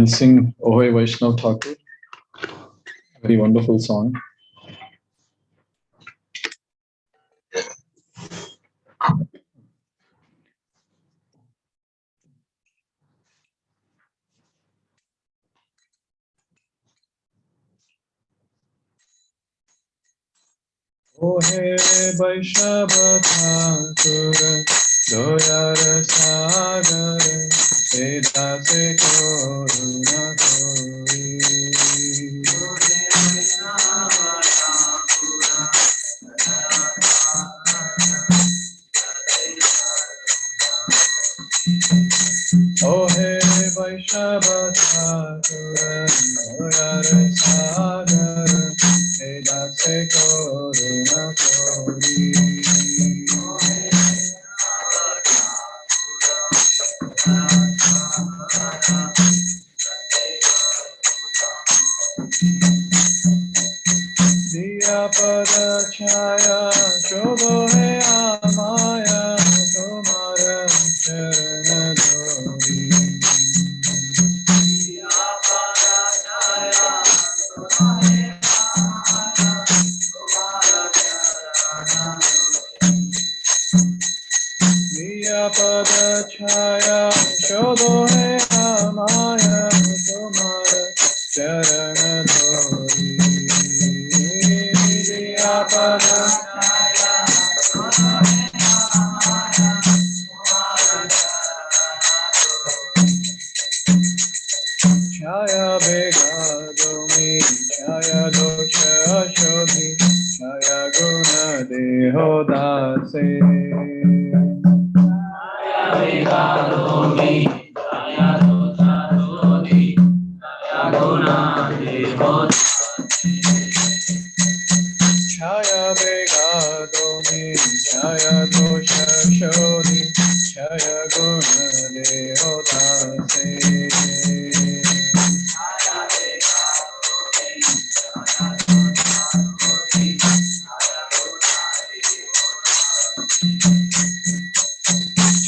and sing Ohoy Vaishnav Thakur. Very wonderful song. Ohe Vaishnava Thakur, Doyar Sagar, Vedase Koruna Kori. Ohe Vaishnava Thakur, Doyar Sagar, Vedase Koruna Kori. Diya pada chaya shobho hai amaya tumhara charan dhori. Diya pada chaya shobho hai amaya tumhara charan dhori. Diya pada Chaya Vega Domi, Chaya Dosha Shodhi, Chaya Guna Deho Dase. Chaya Vega Domi, Chaya Dosha Shodhi, Chaya Guna Deho Chaya Vega Domi, Chaya Dosha Shodhi, Chaya Guna Deho Dase.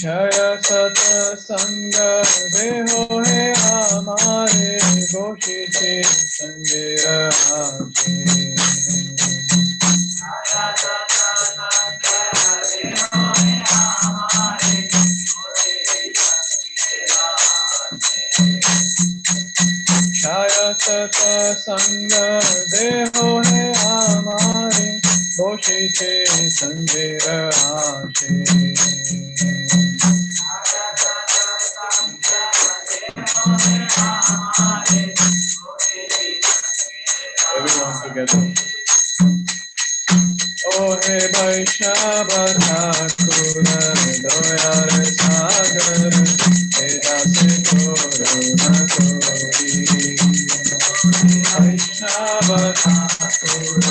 Chaya Sat Sanga Deho Hai Amare Goshite Sangira Hase. Chaya Sat Sanga Deho Hai Amare Goshite Sangira Hase. Everyone together. Ohe Vaishnava Thakur, Doyar Sagar, Vedase Koruna Kori. Vaishnava Thakur,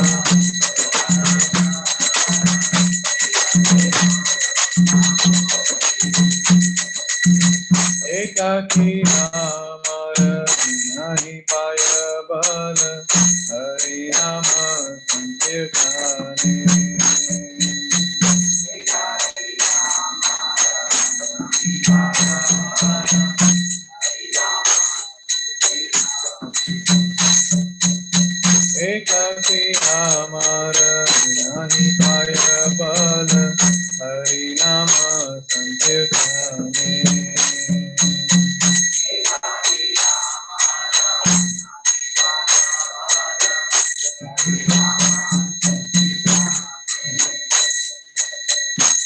Ekaki Amar Nahi Paya Bal, Hari Nama Sankirtane. Ekaki Amar Nahi Paya Bal, Hari Nama Sankirtane.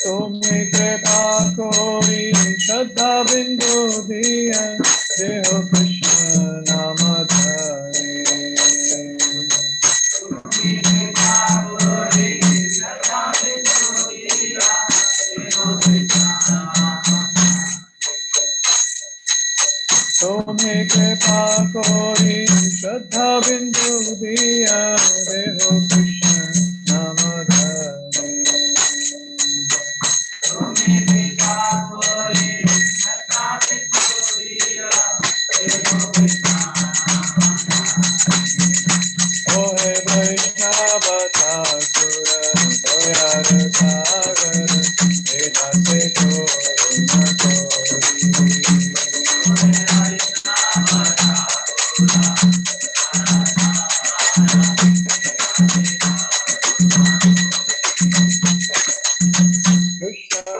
Tumhe kripa kori shraddha bindu diya deho Krishna nama dhare. Tumhe kripa kori shraddha bindu diya deho Krishna nama dhare. Ohe Vaishnava Thakur, Doyar Sagar, Vedase Koruna Kori. Krishna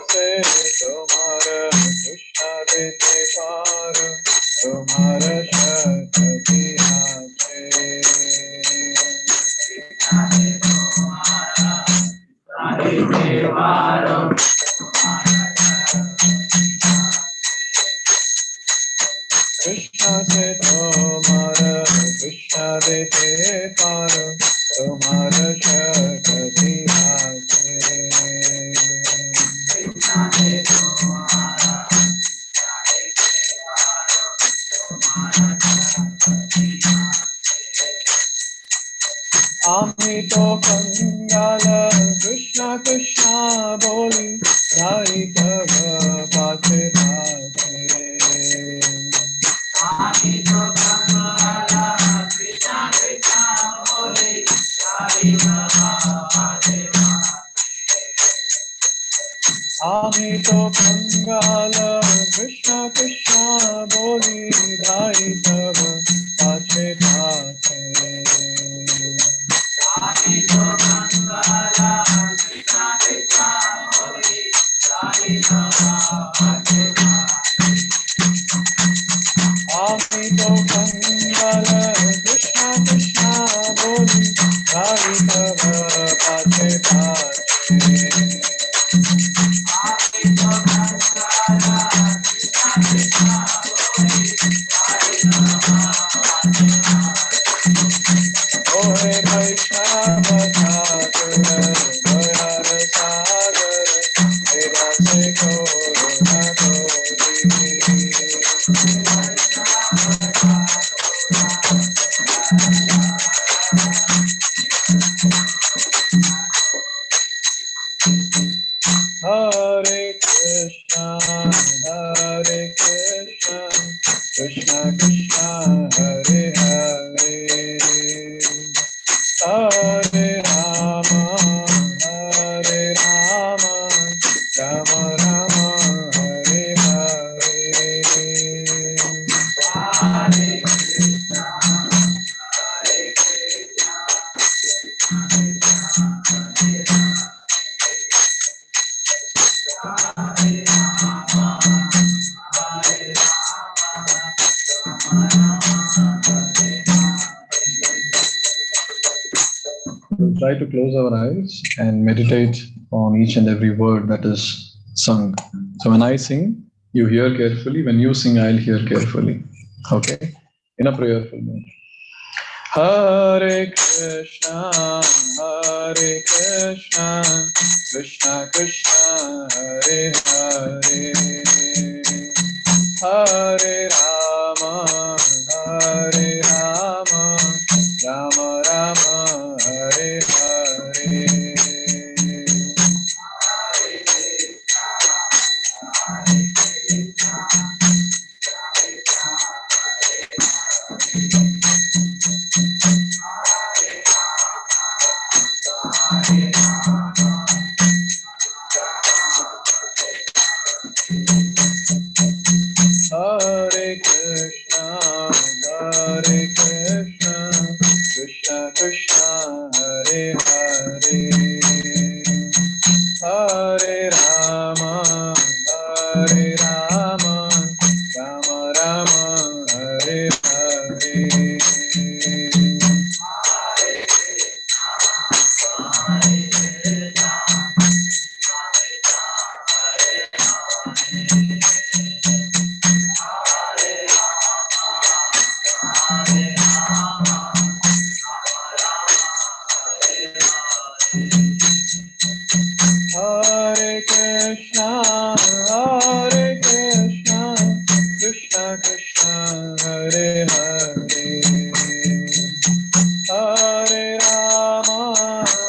se tumhara Krishna dete par tumhara shakti ache Krishna se tumhara Krishna dete par tumhara shakti ache Ami to Kangala Krishna Krishna boli Hari Tava Pate Pate Ami to Kangala Krishna Krishna boli Hari Tava Pate Pate Amito Kangala Krishna Krishna Boli Hari Tava Pate Pate Ohe Vaishnava Thakura Dayara Sagar Veda Se Koruna Hare Krishna, Krishna Krishna, Hare Hare, Hare Rama, Hare Rama, Rama Rama, Hare Hare. We'll try to close our eyes and meditate on each and every word that is sung. So when I sing, you hear carefully. When you sing, I'll hear carefully. Okay? In a prayerful manner. Hare Krishna, Krishna Krishna, Hare Hare, Hare Rama, Hare Rama, Rama Rama, Hare Hare. Hare Krishna, Krishna Krishna, Hare Hare, Hare Rama, Hare Rama, Rama Rama, Hare Hare. Hare Krishna, Krishna Krishna, Hare Hare, Hare Rama,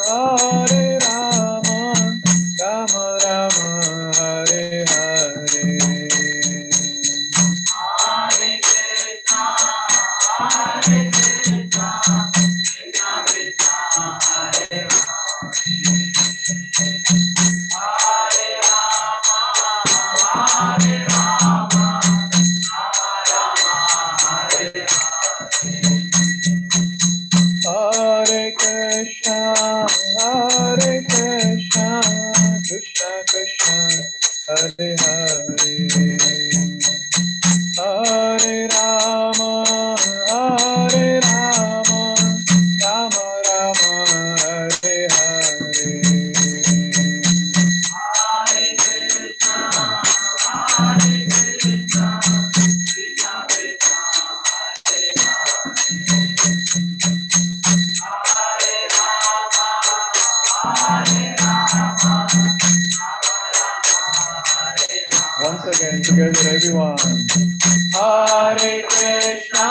Hare Rama, Rama Rama, Hare Hare. everyone. Hare Krishna,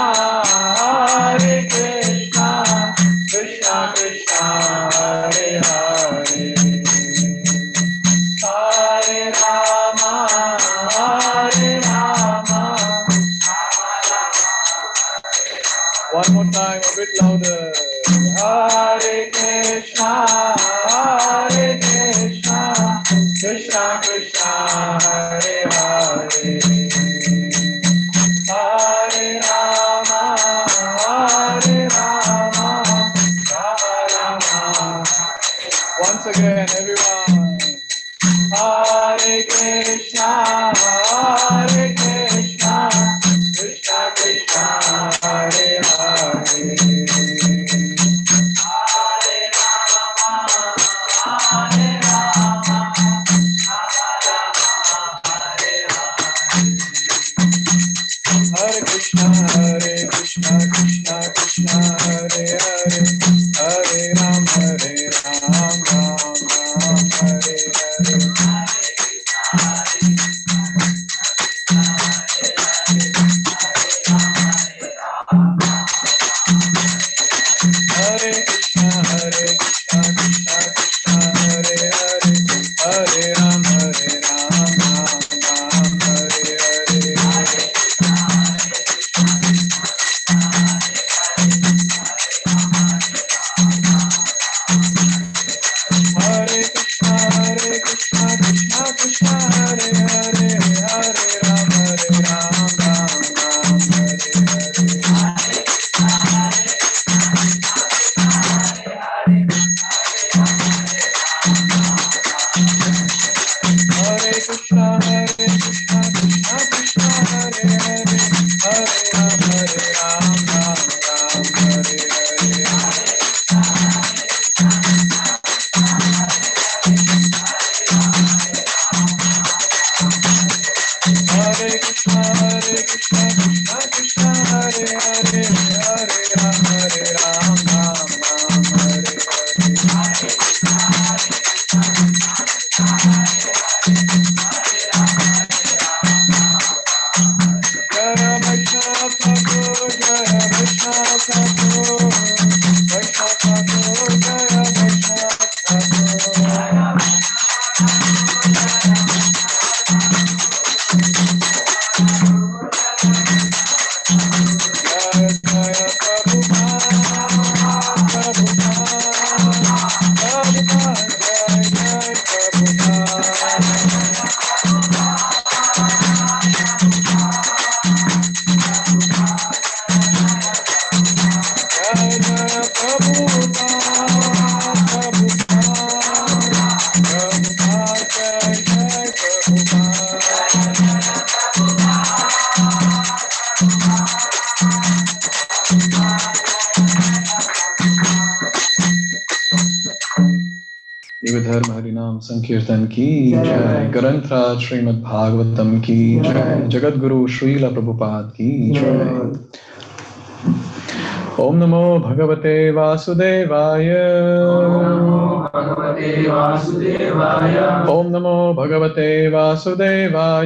Krishna Krishna, Hare Hare, Hare Rama, one more time, a bit louder. Hare Krishna, Krishna Krishna, Hare Hare, Hare Rama, Rama Rama. Once again, everyone. Hare Krishna, Krishna Krishna, Hare Hare, Hare Rama, Hare Krishna, Krishna Krishna, Hare Hare, Hare Rama, Ram Hare Hare. Hare Krishna, Krishna Krishna, Hare Hare, Hare Rama, Ram Hare Hare. Hare Krishna, Krishna Krishna, Hare Hare, Hare Rama, Ram Hare Hare. Hare Krishna, Krishna Krishna, Hare Hare, Hare Rama, Ram Hare Hare. Hare Krishna, Krishna Krishna, Hare Hare, Hare Rama, Ram Hare Hare. Jaya Vaishnava Thakur, Jaya Vaishnava Thakur, Vaishnava Thakur, Jaya Vaishnava Thakur. Jaya Jaya Prabhupada, Prabhupada, Jaya Jaya Prabhupada. Jaya Jaya Prabhupada, Prabhupada, Jaya Jaya Prabhupada. धर्म हरिनाम संकीर्तन की जय, ग्रंथराज श्रीमद् भागवतम की जय, जगत गुरु श्रील प्रभुपाद की जय। ओम नमो भगवते वासुदेवाय, ओम नमो भगवते वासुदेवाय, ओम नमो भगवते वासुदेवाय।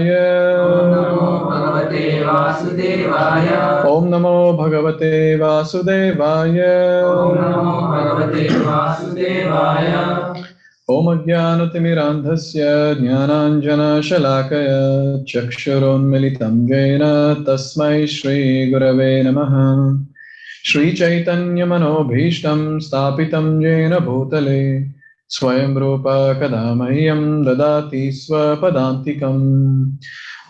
ओम अज्ञानतिमिरान्धस्य ज्ञानाञ्जनशलाकय चक्षुरोन्मिलितं येन तस्मै श्रीगुरवे नमः। श्रीचैतन्यमनोभीष्टं स्थापितं येन भूतले स्वयं रूप कदा मह्यं ददाति स्वपदान्तिकम्।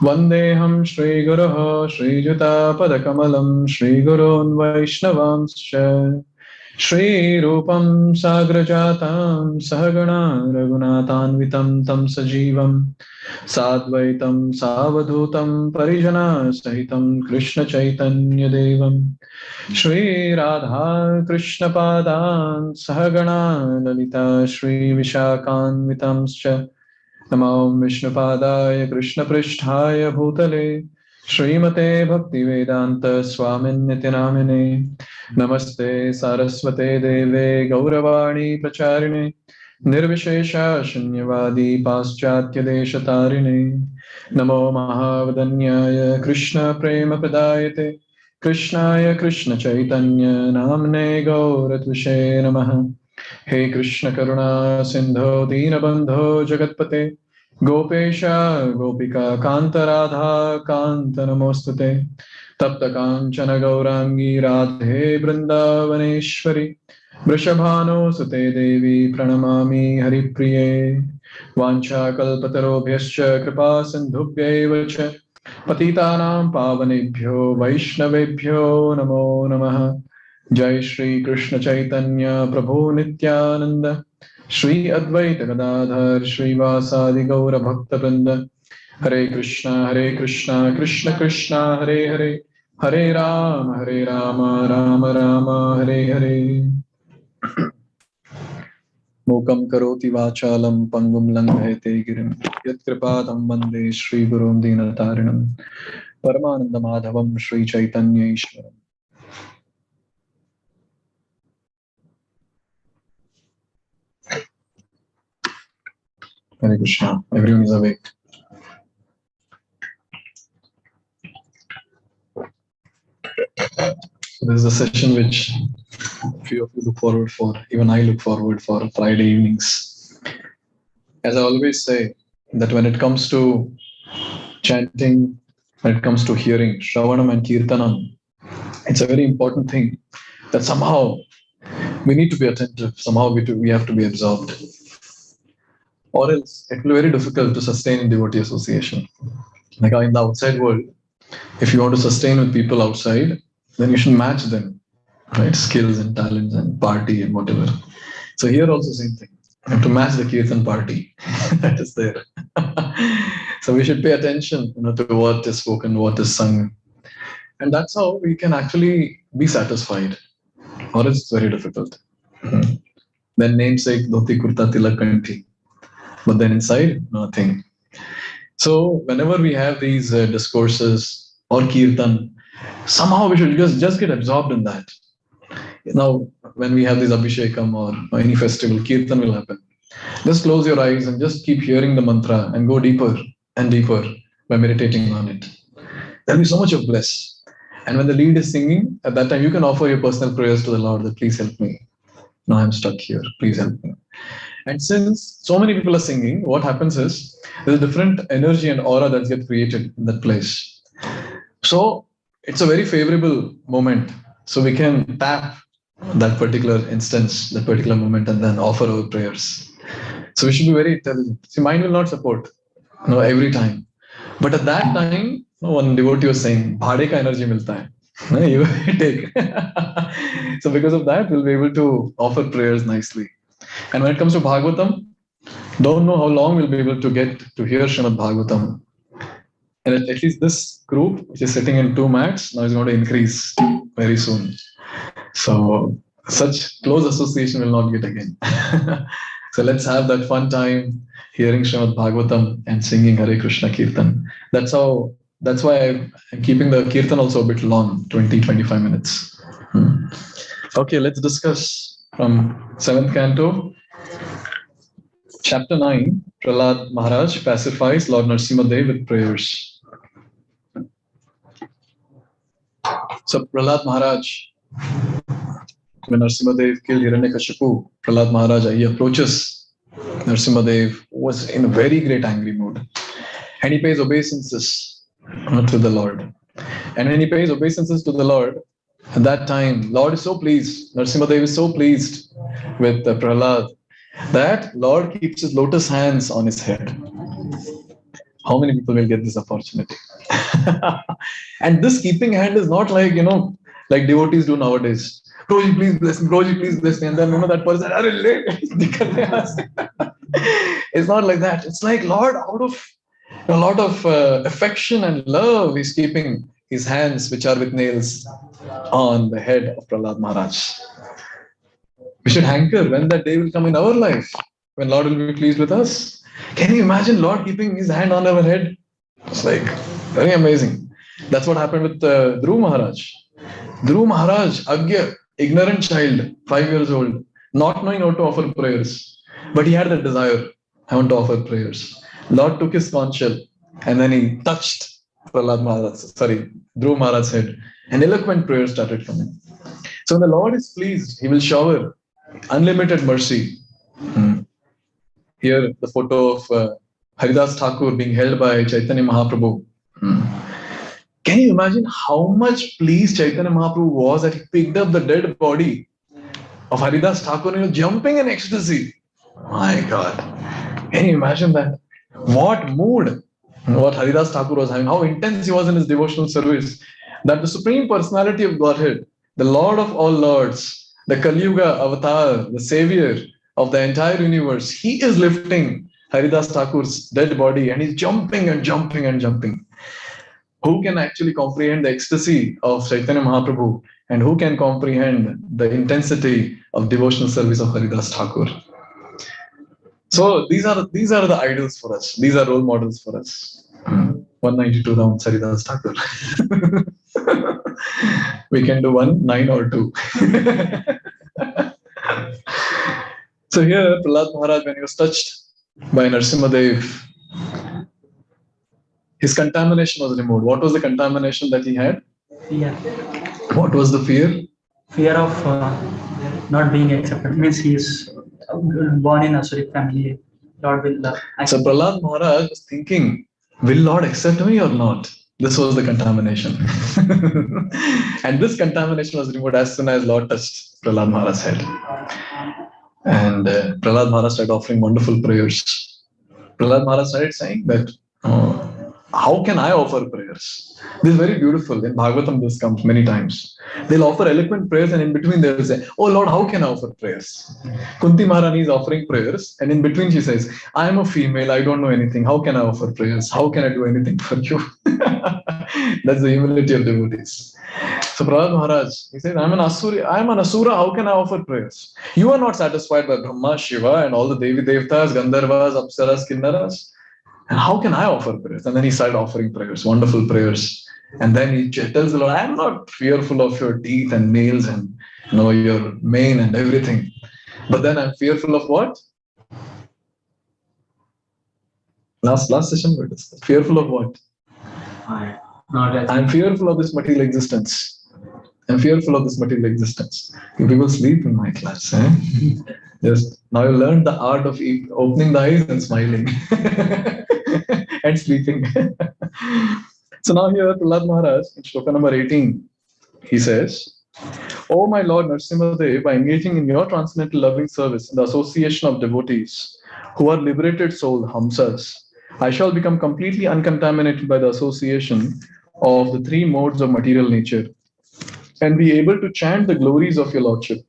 वन्देऽहं श्रीगुरोः श्रीयुतापदकमलं श्रीगुरोन् वैष्णवांश्च श्रीरूपं साग्रजातं सहगणा रघुनाथान्वितं तं सजीवं साद्वैतं सावधूतं परिजनसहितं कृष्णचैतन्यदेवं श्रीराधा कृष्णपादान् सहगणा ललिता श्रीविशाखान्वितंश्च नमो विष्णुपादाय कृष्णपृष्ठाय भूतले श्रीमते भक्तिवेदांत स्वामिन्निति नामिने। नमस्ते सारस्वते देवे गौरवाणी प्रचारिणे निर्विशेष शून्यवादी पाश्चात्य देशतारिणे Namo Mahavadanyaya Krishna Prema Pradayate Krishnaya Krishna Chaitanya Namne Gauratvishe Namaha. Hey Krishna Karuna Sindho Dinabandho Jagatpate Gopesha Gopika Kanta Radha Kanta Namostute Tapta Kanchana Gaurangi Radhe Vrindavaneshwari Vrishabhano Sute Devi Pranamami Haripriye Vancha Kalpatarobhyascha Kripa Sindhubhyaiva cha Patitanam Pavanebhyo Vaishnavebhyo Namo Namaha. Jai Shri Krishna Chaitanya Prabhu Nityananda Shri Advaita Gadadhar Shri Vasadi Gaura Bhakta Vrinda. Hare Krishna Krishna Krishna Hare Hare Hare Rama Rama Rama Hare Hare. Mukam karoti vachalam pangum langhayate girim yat kripatam vande Shri Gurum Dinatarinam Paramananda Madhavam Shri Chaitanya Ishwaram. Hare Krishna. Everyone is awake. So this is a session which few of you look forward for. Even I look forward for Friday evenings. As I always say, that when it comes to chanting, when it comes to hearing Shravanam and Kirtanam, it's a very important thing that somehow we need to be attentive. Somehow we have to be absorbed. Or else it will be very difficult to sustain in devotee association. Like in the outside world, if you want to sustain with people outside, then you should match them, right? Skills and talents and party and whatever. So here also same thing. You have to match the kirtan party that is there. So we should pay attention, to what is spoken, what is sung, and that's how we can actually be satisfied. Or it's very difficult. Then namesake dhoti kurta tilak kanthi, but then inside nothing. So whenever we have these discourses or kirtan, somehow we should just get absorbed in that. Now, when we have this Abhishekam or any festival, Kirtan will happen. Just close your eyes and just keep hearing the mantra and go deeper and deeper by meditating on it. There'll be so much of bliss. And when the lead is singing, at that time you can offer your personal prayers to the Lord that please help me. Now I'm stuck here, please help me. And since so many people are singing, what happens is there's a different energy and aura that gets created in that place. So it's a very favorable moment. So we can tap that particular instance, that particular moment, and then offer our prayers. So we should be very intelligent. See, mind will not support, every time. But at that time, one devotee was saying, "Bhade ka energy milta hai." You take. So because of that, we'll be able to offer prayers nicely. And when it comes to Bhagavatam, don't know how long we'll be able to get to hear Srimad Bhagavatam. And at least this group, which is sitting in 2 mats, now is going to increase very soon. So such close association will not get again. So let's have that fun time hearing Srimad Bhagavatam and singing Hare Krishna Kirtan. That's why I'm keeping the Kirtan also a bit long, 20-25 minutes. Okay, let's discuss from 7th canto, chapter 9, Prahalad Maharaj pacifies Lord Narasimhadev with prayers. So Prahalad Maharaj, when Narasimhadev killed Hiranyakashipu, Prahalad Maharaj, he approaches Narasimhadev, was in a very great angry mood. And he pays obeisances to the Lord. And when he pays obeisances to the Lord, at that time, Lord is so pleased, Narasimhadev is so pleased with Prahalad, that Lord keeps his lotus hands on his head. How many people will get this opportunity? And this keeping hand is not like, like devotees do nowadays. Prabhuji, please bless me. Prabhuji, please bless me. And then, that person, it's not like that. It's like Lord, out of a lot of affection and love, he's keeping his hands, which are with nails, on the head of Prahalad Maharaj. We should hanker when that day will come in our life, when Lord will be pleased with us. Can you imagine Lord keeping his hand on our head? It's like very amazing. That's what happened with Dhruv Maharaj. Dhruv Maharaj, Agya, ignorant child, 5 years old, not knowing how to offer prayers. But he had that desire, I want to offer prayers. Lord took his conch shell And then he touched Dhruv Maharaj's head. An eloquent prayer started coming. So when the Lord is pleased, He will shower unlimited mercy. Here, the photo of Haridas Thakur being held by Chaitanya Mahaprabhu. Can you imagine how much pleased Chaitanya Mahaprabhu was that he picked up the dead body of Haridas Thakur and he was jumping in ecstasy? My God. Can you imagine that? What mood, what Haridas Thakur was having, how intense he was in his devotional service, that the Supreme Personality of Godhead, the Lord of all Lords, the Kali Yuga avatar, the Savior of the entire universe, he is lifting Haridas Thakur's dead body and he's jumping and jumping and jumping. Who can actually comprehend the ecstasy of Chaitanya Mahaprabhu and who can comprehend the intensity of devotional service of Haridas Thakur? So these are the idols for us. These are role models for us. 192 rounds, Haridas Thakur. We can do 1, 9 or 2. So here, Prahalad Maharaj, when he was touched by Narsimhadev, his contamination was removed. What was the contamination that he had? Fear. What was the fear? Fear of not being accepted. Means he is born in a Asuric family. Lord will accept. So Prahalad Maharaj was thinking, will Lord accept me or not? This was the contamination. And this contamination was removed as soon as Lord touched Prahalad Maharaj's head. And Prahalad Maharaj started offering wonderful prayers. Prahalad Maharaj started saying that, how can I offer prayers? This is very beautiful. In Bhagavatam, this comes many times. They'll offer eloquent prayers, and in between, they'll say, oh Lord, how can I offer prayers? Kunti Maharani is offering prayers, and in between, she says, I am a female, I don't know anything. How can I offer prayers? How can I do anything for you? That's the humility of devotees. So Prahalad Maharaj, he says, I am an Asura, how can I offer prayers? You are not satisfied by Brahma, Shiva, and all the Devi Devtas, Gandharvas, Apsaras, Kinnaras. And how can I offer prayers? And then he started offering prayers, wonderful prayers. And then he tells the Lord, I am not fearful of your teeth and nails and your mane and everything. But then I'm fearful of what? Last session we discussed. Fearful of what? I'm fearful of this material existence. I'm fearful of this material existence. You people sleep in my class. Just now you learned the art of opening the eyes and smiling and sleeping. So now here Prahalad Maharaj in shloka number 18, he says, O my Lord Narsimhadev, by engaging in your transcendental loving service in the association of devotees who are liberated soul Hamsas, I shall become completely uncontaminated by the association of the three modes of material nature and be able to chant the glories of your Lordship,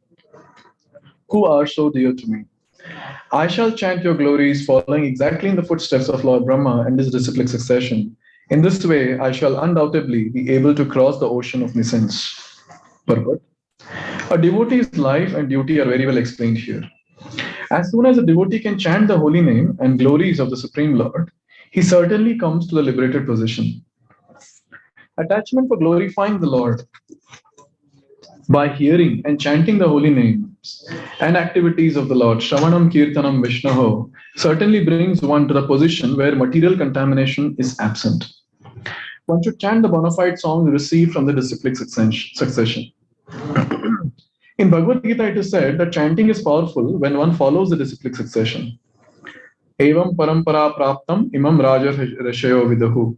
who are so dear to me. I shall chant your glories following exactly in the footsteps of Lord Brahma and his disciplic succession. In this way, I shall undoubtedly be able to cross the ocean of nescience. Purport. A devotee's life and duty are very well explained here. As soon as a devotee can chant the holy name and glories of the Supreme Lord, he certainly comes to the liberated position. Attachment for glorifying the Lord by hearing and chanting the holy names and activities of the Lord, Shravanam Kirtanam Vishnaho, certainly brings one to the position where material contamination is absent. One should chant the bona fide songs received from the disciplic succession. In Bhagavad Gita, it is said that chanting is powerful when one follows the disciplic succession. Evam parampara praptam imam raja rashayo vidahu.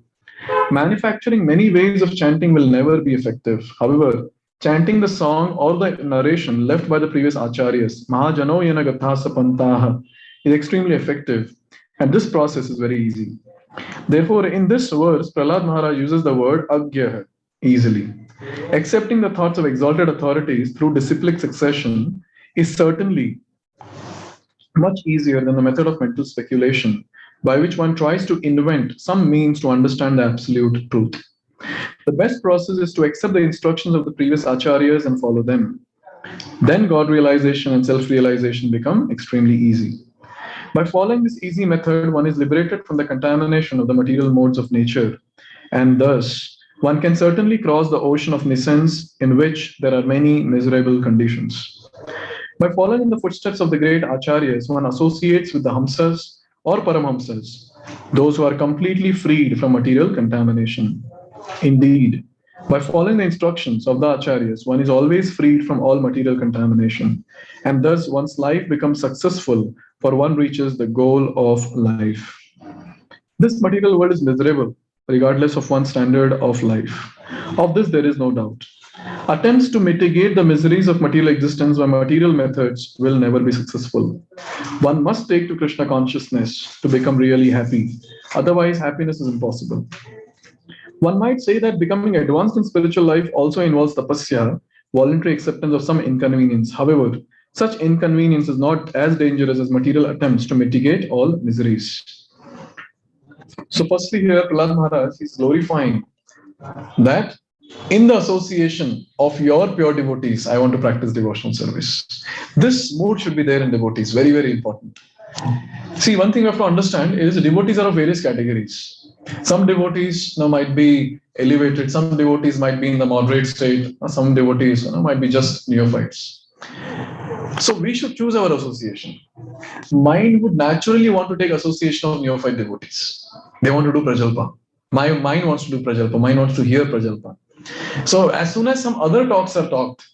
Manufacturing many ways of chanting will never be effective. However, chanting the song or the narration left by the previous acharyas, Mahajano yana gathasa pantaha, is extremely effective. And this process is very easy. Therefore, in this verse, Prahalad Maharaj uses the word agya, easily. Accepting the thoughts of exalted authorities through disciplic succession is certainly much easier than the method of mental speculation, by which one tries to invent some means to understand the absolute truth. The best process is to accept the instructions of the previous acharyas and follow them. Then God realization and self-realization become extremely easy. By following this easy method, one is liberated from the contamination of the material modes of nature, and thus one can certainly cross the ocean of nescience in which there are many miserable conditions. By following in the footsteps of the great acharyas, one associates with the Hamsas or Paramhamsas those who are completely freed from material contamination. Indeed, by following the instructions of the Acharyas, one is always freed from all material contamination, and thus one's life becomes successful, for one reaches the goal of life. This material world is miserable, regardless of one's standard of life. Of this, there is no doubt. Attempts to mitigate the miseries of material existence by material methods will never be successful. One must take to Krishna consciousness to become really happy. Otherwise, happiness is impossible. One might say that becoming advanced in spiritual life also involves tapasya, voluntary acceptance of some inconvenience. However, such inconvenience is not as dangerous as material attempts to mitigate all miseries. So, firstly, here Prahlad Maharaj is glorifying that in the association of your pure devotees, I want to practice devotional service. This mood should be there in devotees, very, very important. See, one thing you have to understand is devotees are of various categories. Some devotees might be elevated, some devotees might be in the moderate state, some devotees might be just neophytes. So we should choose our association. Mind would naturally want to take association of neophyte devotees. They want to do prajalpa. My mind wants to do prajalpa. Mind wants to hear prajalpa. So as soon as some other talks are talked,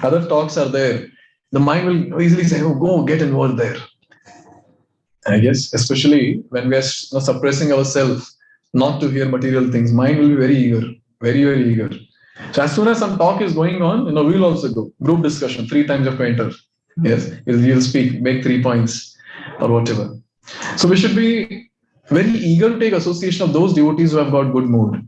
other talks are there, the mind will easily say, "Oh, go get involved there." I guess, especially when we are suppressing ourselves not to hear material things, mind will be very eager, very, very eager. So as soon as some talk is going on, we'll also go. Group discussion, 3 times you have to enter. Yes, you'll speak, make 3 points or whatever. So we should be very eager to take association of those devotees who have got good mood.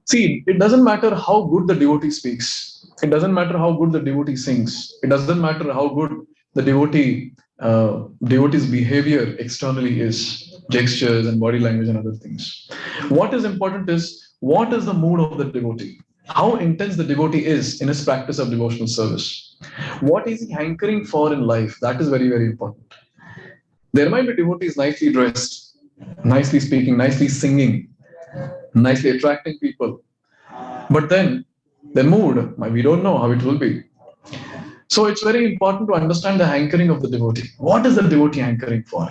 See, it doesn't matter how good the devotee speaks. It doesn't matter how good the devotee sings. It doesn't matter how good the devotee's behavior externally is, gestures and body language and other things. What is important is what is the mood of the devotee? How intense the devotee is in his practice of devotional service. What is he hankering for in life? That is very, very important. There might be devotees nicely dressed, nicely speaking, nicely singing, nicely attracting people. But then the mood, we don't know how it will be. So it's very important to understand the hankering of the devotee. What is the devotee hankering for?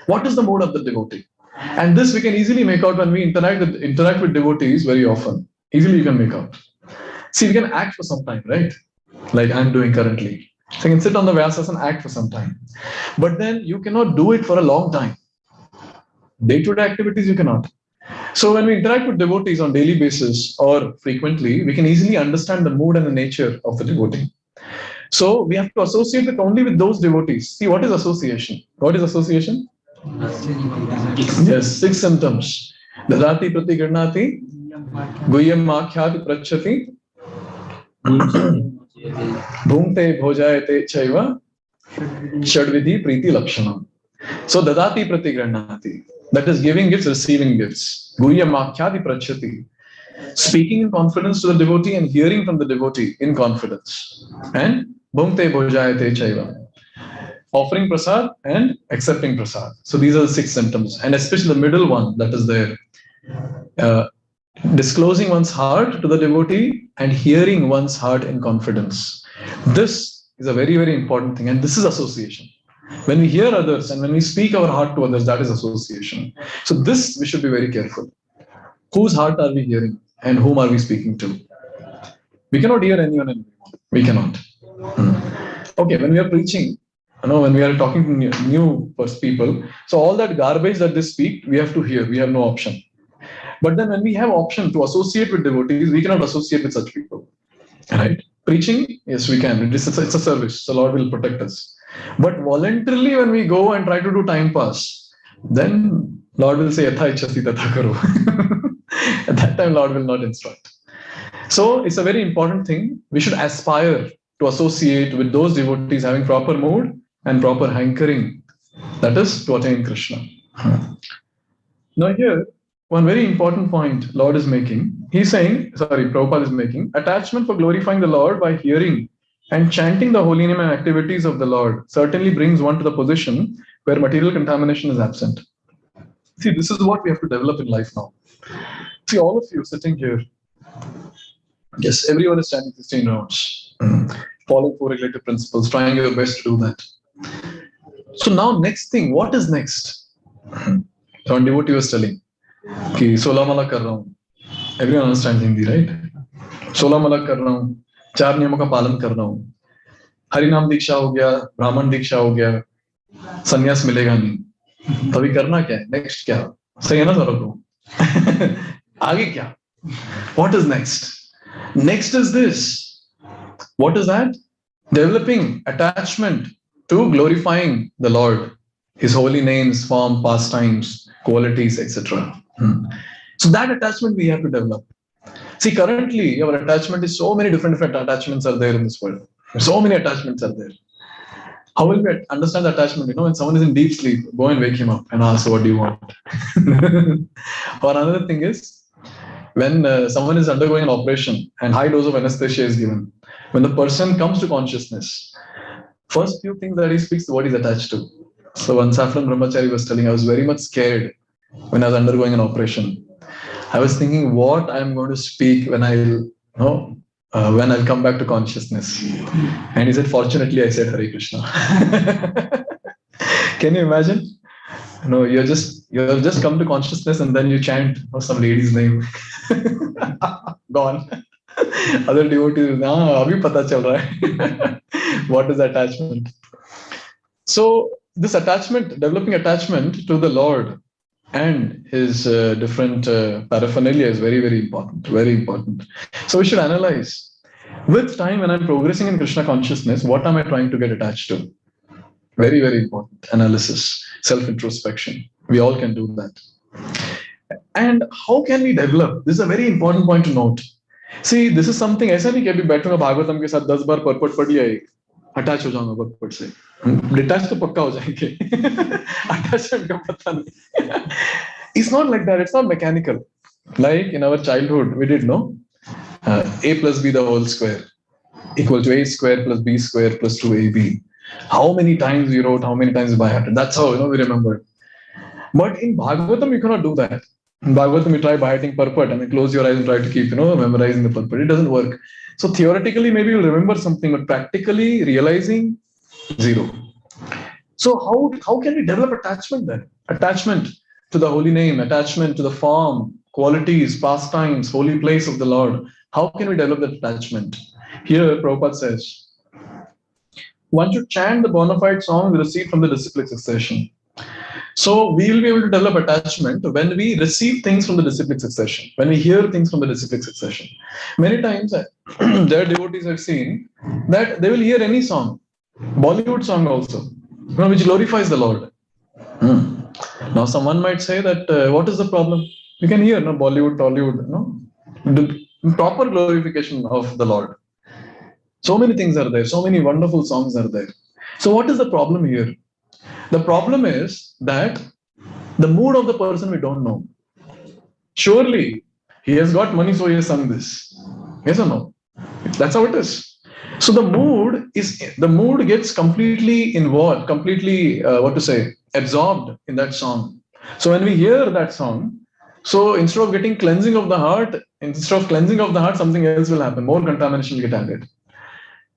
What is the mood of the devotee? And this we can easily make out when we interact with devotees very often. Easily you can make out. See, we can act for some time, right? Like I'm doing currently. So you can sit on the Vyasas and act for some time. But then you cannot do it for a long time. Day-to-day activities you cannot. So when we interact with devotees on daily basis or frequently, we can easily understand the mood and the nature of the devotee. So we have to associate it only with those devotees. See, what is association? What is association? Yes, 6 symptoms. Dadati prati girnati, guyam makhyati prachati, bhungte bhojayate chaiva, shadvidhi priti lakshanam. So dadati prati girnati, that is giving gifts, receiving gifts. Guyam makhyati prachati, speaking in confidence to the devotee and hearing from the devotee in confidence. And bhungte bhojayate chaiva, offering prasad and accepting prasad. So these are the 6 symptoms, and especially the middle one that is there. Disclosing one's heart to the devotee and hearing one's heart in confidence. This is a very, very important thing, and this is association. When we hear others and when we speak our heart to others, that is association. So this we should be very careful. Whose heart are we hearing and whom are we speaking to? We cannot hear anyone and everyone. We cannot. Okay, when we are preaching, when we are talking to new people, so all that garbage that they speak, we have to hear. We have no option. But then when we have option to associate with devotees, we cannot associate with such people. Right? Preaching, yes, we can. It's a service. The Lord will protect us. But voluntarily, when we go and try to do time pass, then Lord will say, Yatha ichhasi tatha karo. At that time, Lord will not instruct. So it's a very important thing. We should aspire to associate with those devotees having proper mood and proper hankering. That is to attain Krishna. Now here, one very important point Lord is making. Prabhupada is making, attachment for glorifying the Lord by hearing and chanting the holy name and activities of the Lord certainly brings one to the position where material contamination is absent. See, this is what we have to develop in life now. See, all of you sitting here, yes, everyone is chanting 16 rounds, following 4 regulative principles, trying your best to do that. So now next thing, what is next? So one devotee was telling कि 16 माला कर रहा हूँ. Everyone understands Hindi, right? 16 माला कर रहा हूँ, 4 नियमों का पालन कर रहा हूँ. हरिनाम दीक्षा हो गया, ब्राह्मण दीक्षा हो गया, संन्यास मिलेगा नहीं. तभी करना क्या है? नेक्स्ट क्या? सही है ना सौरभ को? आगे क्या? What is next? Next is this. What is that? Developing attachment to glorifying the Lord, His holy names, form, pastimes, qualities, etc. So that attachment we have to develop. See, currently our attachment is so many different attachments are there in this world. So many attachments are there. How will we understand the attachment? You know, when someone is in deep sleep, go and wake him up and ask, "What do you want?" Or another thing is, when someone is undergoing an operation and high dose of anesthesia is given, when the person comes to consciousness, first few things that he speaks, what he's attached to. So one Saffron Brahmachari was telling, I was very much scared when I was undergoing an operation. I was thinking what I'm going to speak when when I'll come back to consciousness. And he said, fortunately, I said Hare Krishna. Can you imagine? No, you have just come to consciousness and then you chant some lady's name. Gone. Other devotees, abhi pata chal raha hai. What is attachment? So this attachment, developing attachment to the Lord and His different paraphernalia is very, very important. Very important. So we should analyze. With time, when I'm progressing in Krishna consciousness, what am I trying to get attached to? Very, very important. Analysis, self-introspection. We all can do that. And how can we develop? This is a very important point to note. See, this is something ऐसा नहीं कि अभी बैठूंगा भागवतम के साथ 10 बार purport पढ़ लिया एक अटैच हो जाऊंगा परपट से. डिटैच तो पक्का हो जाएंगे. अटैचमेंट का पता नहीं. It's not like that. It's not mechanical. Like in our childhood, we did know a plus b the whole square equal to a square plus b square plus 2ab. How many times we wrote, how many times by heart. That's how we remembered. But in Bhagavatam, you cannot do that. In Bhagavatam, you try by hearting purport and then close your eyes and try to keep, memorizing the purport. It doesn't work. So theoretically, maybe you'll remember something, but practically realizing, zero. So how can we develop attachment then? Attachment to the holy name, attachment to the form, qualities, pastimes, holy place of the Lord. How can we develop that attachment? Here, Prabhupada says, one should chant the bona fide songs received from the disciplic succession. So we will be able to develop attachment when we receive things from the disciplic succession, when we hear things from the disciplic succession. Many times, their devotees have seen that they will hear any song, Bollywood song also, which glorifies the Lord. Now, someone might say that, what is the problem? You can hear Bollywood, Tollywood, the proper glorification of the Lord. So many things are there. So many wonderful songs are there. So what is the problem here? The problem is that the mood of the person we don't know. Surely he has got money, so he has sung this. Yes or no? That's how it is. So the mood gets completely involved, completely absorbed in that song. So when we hear that song, so instead of getting cleansing of the heart, something else will happen. More contamination will get added.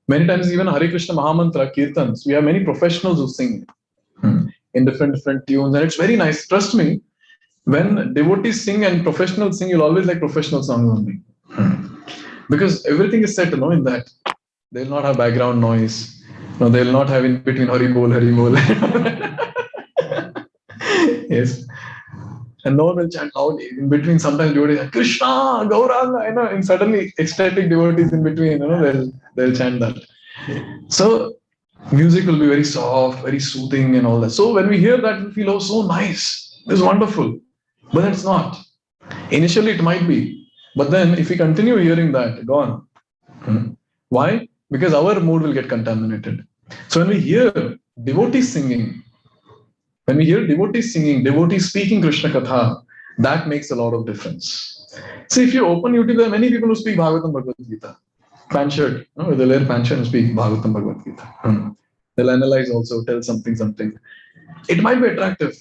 Many times, even Hare Krishna Mahamantra, Kirtans, we have many professionals who sing in different tunes, and it's very nice. Trust me, when devotees sing and professionals sing, you'll always like professional songs only. Because everything is set, in that. They'll not have background noise. They'll not have in between Hari Bol, Hari Bol. Yes. And no one will chant loudly. In between, sometimes devotees, Krishna, Gauranga, and suddenly ecstatic devotees in between, they'll chant that. So music will be very soft, very soothing and all that. So when we hear that, we feel, oh, so nice. It's wonderful. But it's not. Initially, it might be. But then if we continue hearing that, gone. Why? Because our mood will get contaminated. So when we hear devotees singing, devotees speaking Krishna Katha, that makes a lot of difference. See, if you open YouTube, there are many people who speak Bhagavatam Bhagavad Gita. Pant-shirt, they'll wear pant-shirt and speak Bhagavatam Bhagavad Gita. They'll analyze also, tell something. It might be attractive.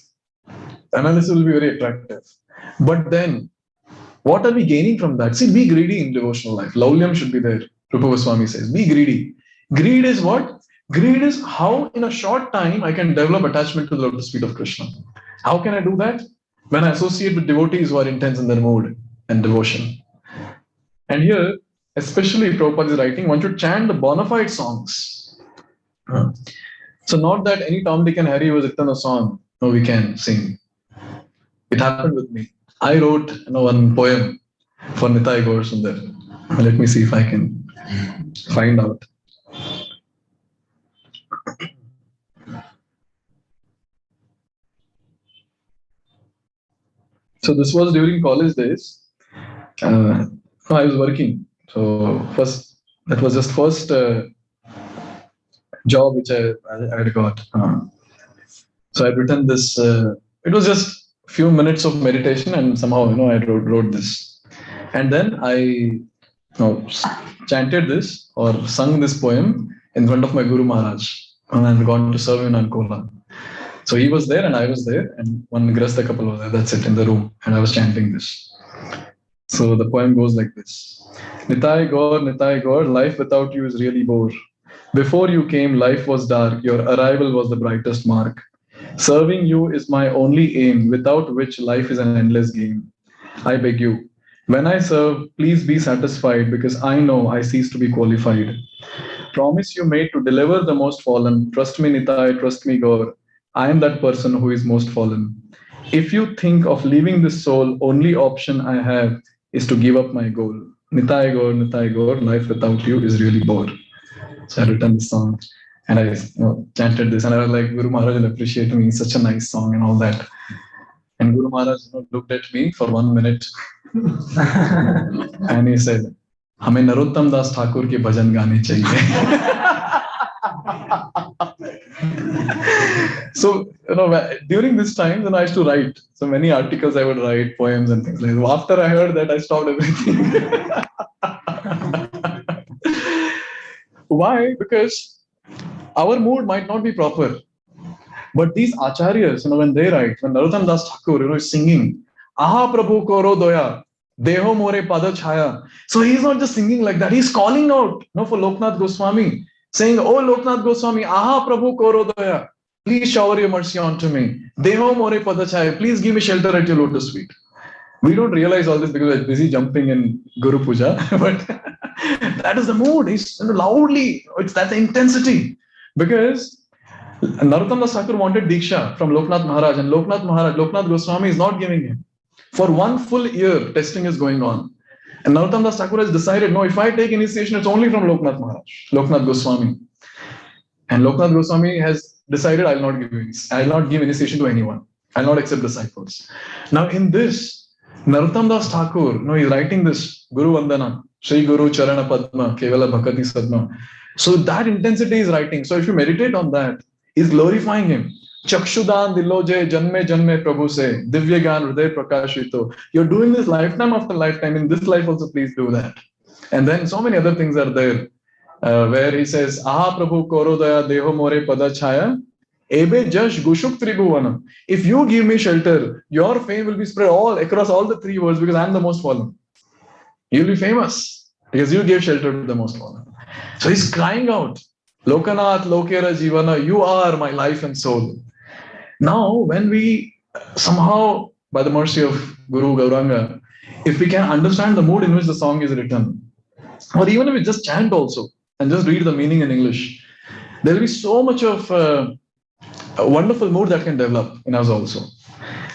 Analysis will be very attractive. But then, what are we gaining from that? See, be greedy in devotional life. Laulyam should be there. Rupa Goswami says, be greedy. Greed is what? Greed is how in a short time I can develop attachment to the lotus feet of Krishna. How can I do that? when I associate with devotees who are intense in their mood and devotion. And here, especially Prabhupada is writing, one should chant the bona fide songs. So not that any Tom, Dick and Harry was written a song, no, we can sing. It happened with me. I wrote one poem for Nitai Gaur Sundar. Let me see if I can find out. So this was during college days. I was working. So first, that was just first job which I had got. So I had written this. It was just a few minutes of meditation, and somehow I wrote this, and then I chanted this or sung this poem in front of my Guru Maharaj, and I had gone to serve in Ankola. So he was there and I was there, and one Grasta couple was there. That's it, in the room, and I was chanting this. So the poem goes like this: Nitai Gaur, life without you is really bore. Before you came, life was dark. Your arrival was the brightest mark. Serving you is my only aim, without which life is an endless game. I beg you, when I serve, please be satisfied, because I know I cease to be qualified. Promise you made to deliver the most fallen. Trust me, Nitai, trust me, Gaur. I am that person who is most fallen. If you think of leaving this soul, only option I have is to give up my goal. Nitai Gaur, life without you is really bore. So I written this song and I chanted this, and I was like, Guru Maharaj will appreciate me, such a nice song and all that. And Guru Maharaj looked at me for 1 minute and he said, हमें नरोत्तम दास ठाकुर के भजन गाने चाहिए. So during this time, then I used to write so many articles. I would write poems and things like that. After I heard that, I stopped everything. Why? Because our mood might not be proper, but these acharyas, when they write, when Narottam Das Thakur, is singing, "Aha Prabhu Koro Doya, Deho More Pada Chaya." So he's not just singing like that; he's calling out, for Loknath Goswami, saying, "Oh Loknath Goswami, Aha Prabhu Koro Doya, please shower your mercy onto me. Deho More Pada Chaya, please give me shelter at your lotus feet." We don't realize all this because we're busy jumping in Guru Puja, but that is the mood. He's loudly, it's that intensity. Because Narottam Das Thakur wanted Diksha from Loknath Maharaj, and Loknath Goswami is not giving him. For 1 full year, testing is going on. And Narottam Das Thakur has decided, no, if I take initiation, it's only from Loknath Maharaj, Loknath Goswami. And Loknath Goswami has decided, I'll not give initiation to anyone. I'll not accept disciples. Now in this, Narottam Das Thakur, he's writing this Guru Vandana, Shri Guru Charana Padma, Kevala Bhakati Sadma. So that intensity is writing. So if you meditate on that, he's glorifying him. Chakshudan Diloje Janme Janme Prabhu se Divya Gan Hriday Prakashito. You're doing this lifetime after lifetime. In this life also, please do that. And then so many other things are there, where he says, Aha Prabhu Korodaya Deho More Pada Chaya. Ebe Jash Gushuk Tribhuvanam. If you give me shelter, your fame will be spread all across all the 3 worlds, because I'm the most fallen. You'll be famous because you gave shelter to the most fallen. So he's crying out, Lokanath Lokera Jivana, you are my life and soul. Now, when we somehow, by the mercy of Guru Gauranga, if we can understand the mood in which the song is written, or even if we just chant also and just read the meaning in English, there will be so much of a wonderful mood that can develop in us also.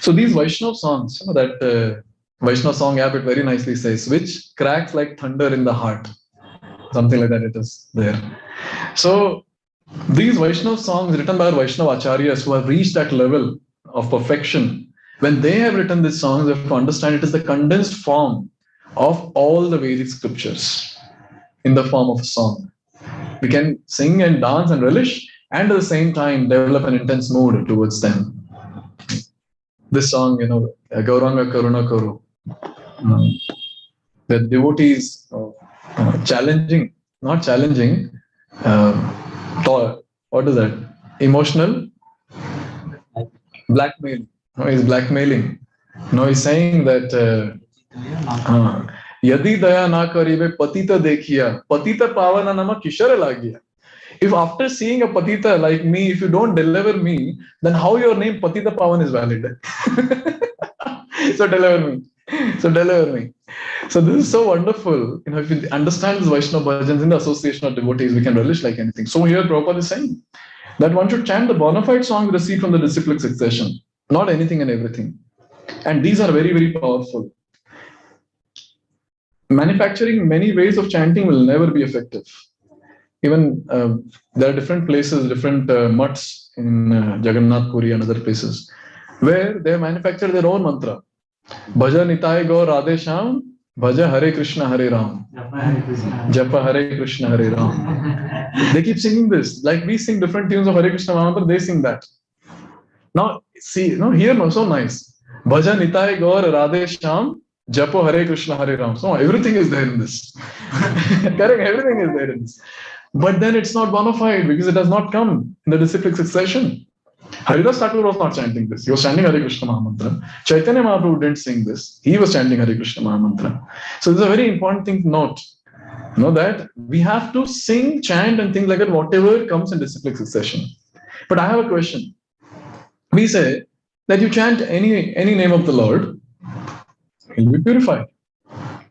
So these Vaishnav songs, that Vaishnav song app, it very nicely says, which cracks like thunder in the heart. Something like that it is there. So these Vaishnav songs written by our Vaishnav Acharyas who have reached that level of perfection, when they have written these songs, we have to understand it is the condensed form of all the Vedic scriptures in the form of a song. We can sing and dance and relish, and at the same time develop an intense mood towards them. This song, Gauranga Karuna Kuru, the devotees challenging, not challenging, what is that? Emotional blackmail. No, he's blackmailing. No, he's saying that Yadi daya na karibe patita dekhiya, patita pavana nama kishara lagiya. If after seeing a patita like me, if you don't deliver me, then how your name Patita Pavan is valid? So deliver me. So deliver me. So this is so wonderful. If we understand this Vaishnava bhajans in the association of devotees, we can relish like anything. So here Prabhupada is saying that one should chant the bona fide songs received from the disciplic succession, not anything and everything. And these are very, very powerful. Manufacturing many ways of chanting will never be effective. Even there are different places, different mutts in Jagannath Puri and other places, where they manufacture their own mantra. Bhaja Nitai Gaur Radhe Shyam, Bhaja Hare Krishna Hare Ram. Japa Hare Krishna Hare Ram. They keep singing this. Like we sing different tunes of Hare Krishna Mahamantra, they sing that. Now, see, here, so nice. Bhaja Nitai Gaur Radhe Shyam, Japo Hare Krishna Hare Ram. So everything is there in this. Correct, everything is there in this. But then it's not bona fide because it does not come in the disciplic succession. Haridas Thakur was not chanting this. He was chanting Hare Krishna Mahamantra. Chaitanya Mahaprabhu didn't sing this. He was chanting Hare Krishna Mahamantra. So this is a very important thing to note. That we have to sing, chant and things like that, whatever comes in disciplic succession. But I have a question. We say that you chant any name of the Lord, he'll be purified.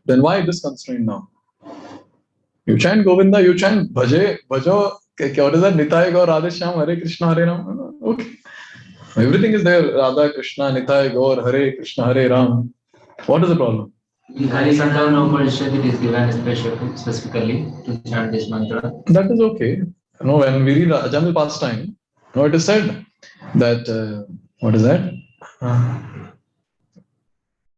Then why this constraint now? You chant Govinda, you chant Bhajo, what is that? Nitai Gaur, Radhe Shyam, Hare Krishna, Hare Ram. Okay. Everything is there. Radha Krishna, Nitai Gaur, Hare Krishna, Hare Ram. What is the problem? In Hari Santana Upanishad, it is given specifically to chant this mantra. That is okay. When we read Ajamil pastime, it is said that, what is that?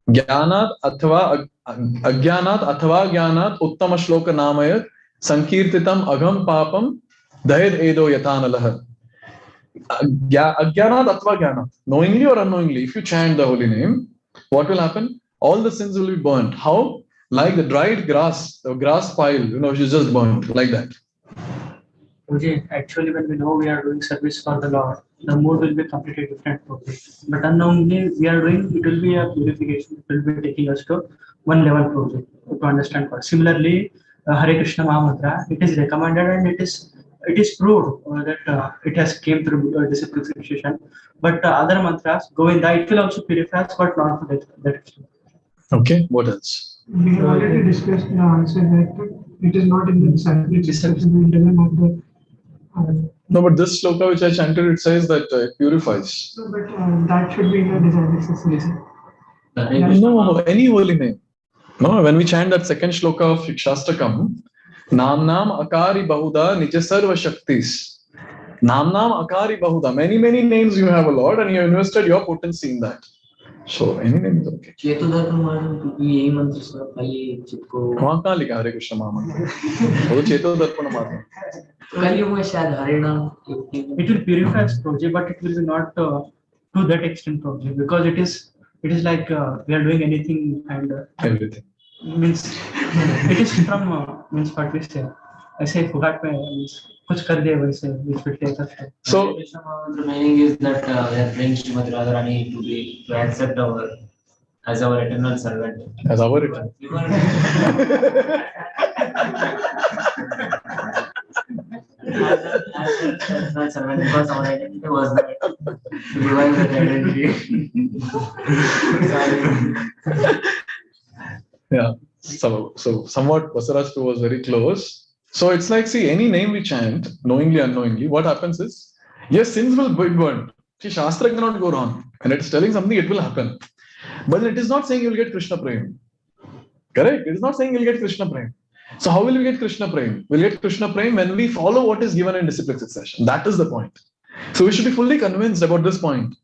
Jnanat athva Agyanat athva Jnanat Uttama Shloka Namayat Sankirtitam Agam Papam Dahid Edo Yatanalaha. Agyanat athva Jnanat. Knowingly or unknowingly, if you chant the holy name, what will happen? All the sins will be burnt. How? Like the dried grass, the grass pile, is just burnt, like that. Okay, actually, when we know we are doing service for the Lord, the mood will be completely different. Okay. But unknowingly, we are doing, it will be a purification. It will be taking us to one level project to understand God. Similarly, Hare Krishna Mahamantra, it is recommended and it is proved that it has came through disciplic succession. But other mantras, Govinda, it will also purify us, but not to that extent. Okay, what else? We have already discussed the answer that it is not in the disciplic succession, it doesn't have the. No, but this sloka which I chanted, it says that it purifies. No, but that should be in the disciplic succession. No, any holy name. No, when we chant that second shloka of Shastakam, Nam Nam Akari Bahuda Nija Sarva Shaktis. Nam Nam Akari Bahuda. Many names you have a Lord and you have invested your potency in that. So any name is okay. यही मंत्र सब खाली चिपको वहाँ कहाँ लिखा हरे कृष्ण महामंत्र? वो चेतो दर्पण मात्र. कलियुग में शायद हरे नाम. It will purify us, project, but it will be not to that extent, project, because it is like we are doing anything and Everything. Means it is from means what we say. ऐसे फुगाट में means कुछ कर दिया वैसे which will take us to. So the meaning is that we are praying Srimati Radharani to accept as our eternal servant. as our return. Eternal servant, because our identity was that to revive that identity. Yeah. So somewhat Basaraj was very close. So it's like, see, any name we chant, knowingly, unknowingly, what happens is, yes, sins will be burnt. See, Shastra cannot go wrong. And it is telling something, it will happen. But it is not saying you will get Krishna Prem. Correct? It is not saying you will get Krishna Prem. So how will we get Krishna Prem? We'll get Krishna Prem when we follow what is given in disciplic succession. That is the point. So we should be fully convinced about this point.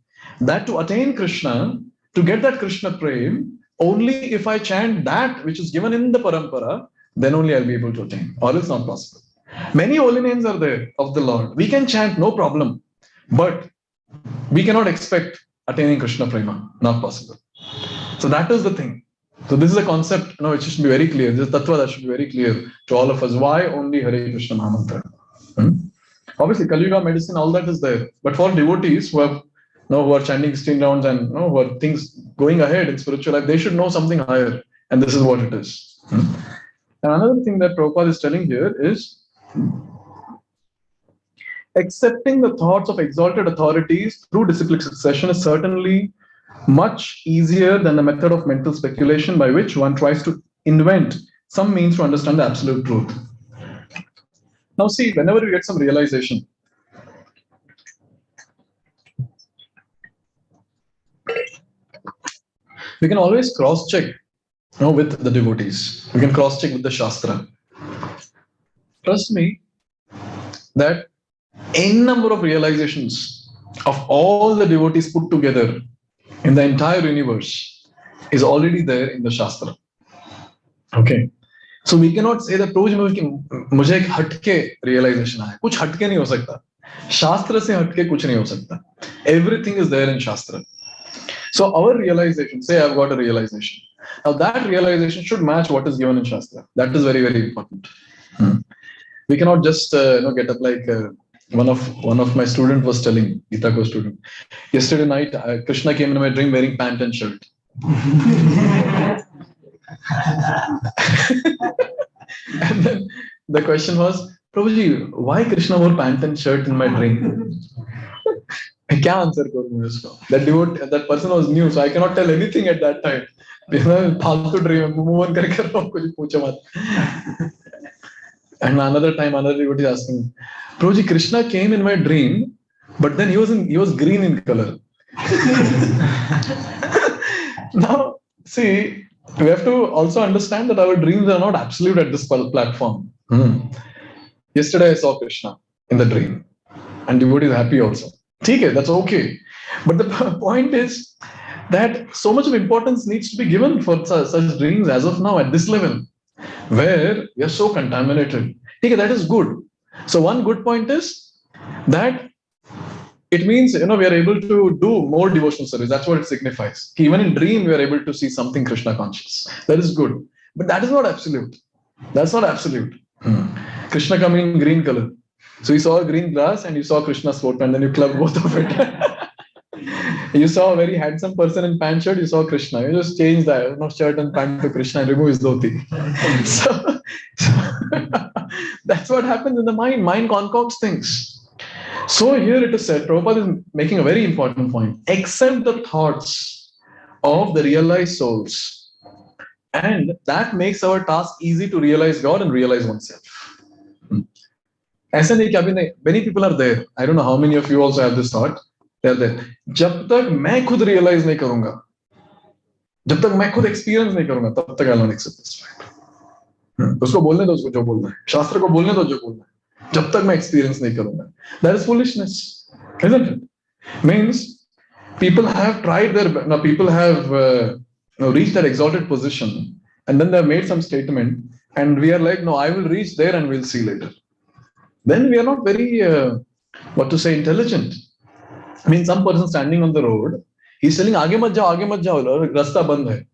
That to attain Krishna, to get that Krishna Prem, only if I chant that which is given in the parampara, then only I'll be able to attain, or it's not possible. Many holy names are there of the Lord. We can chant, no problem. But we cannot expect attaining Krishna Prema. Not possible. So that is the thing. So this is a concept, it should be very clear. This tattva that should be very clear to all of us. Why only Hare Krishna Mahamantra? Obviously, Kali Yuga medicine, all that is there. But for devotees who have who are chanting 16 rounds and who are things going ahead in spiritual life, they should know something higher. And this is what it is. And another thing that Prabhupada is telling here is accepting the thoughts of exalted authorities through disciplic succession is certainly much easier than the method of mental speculation by which one tries to invent some means to understand the absolute truth. Now, see, whenever we get some realization, we can always cross-check, with the devotees. We can cross-check with the Shastra. Trust me that n number of realizations of all the devotees put together in the entire universe is already there in the Shastra. Okay. So we cannot say that मुझे एक हटके realization आया. कुछ हटके नहीं हो सकता. शास्त्र से हटके कुछ नहीं हो सकता. Everything is there in Shastra. So our realization, say I've got a realization. Now that realization should match what is given in Shastra. That is very, very important. We cannot just get up like one of my student was telling, Gita Ko student. Yesterday night, Krishna came in my dream wearing pant and shirt. And then the question was, Prabhuji, why Krishna wore pant and shirt in my dream? क्या answer करूं मैं उसको? That person was new, so I cannot tell anything at that time. फालतू dream move on करके रहो, कुछ पूछो मत. And another time, another devotee is asking, Prabhuji, Krishna came in my dream, but then he was green in color. Now, see, we have to also understand that our dreams are not absolute at this platform. Yesterday I saw Krishna in the dream, and devotee is happy also. Okay, that's okay. But the point is that so much of importance needs to be given for such dreams as of now at this level, where we are so contaminated. Okay, that is good. So one good point is that it means we are able to do more devotional service. That's what it signifies. Even in dream, we are able to see something Krishna conscious. That is good. But that is not absolute. That's not absolute. Krishna coming in green color. So you saw a green grass and you saw Krishna's photo, and then you clubbed both of it. You saw a very handsome person in pant shirt, you saw Krishna. You just change the shirt and pant to Krishna and remove his dhoti. So that's what happens in the mind. Mind concocts things. So here it is said, Prabhupada is making a very important point. Accept the thoughts of the realized souls. And that makes our task easy to realize God and realize oneself. Many people are there. I don't know how many of you also have this thought. They're there. जब तक मैं खुद realize नहीं करूँगा, जब तक मैं खुद experience नहीं करूँगा, तब तक I'll not accept this. उसको बोलने दो उसको जो बोलना है. शास्त्र को बोलने दो जो बोलना है. जब तक मैं experience नहीं करूँगा. That is foolishness, isn't it? Means people have tried people have reached that exalted position, and then they have made some statement, and we are like, no, I will reach there and we'll see later. Then we are not very, intelligent. I mean, some person standing on the road, he's telling, आगे मत जाओ, रास्ता बंद है.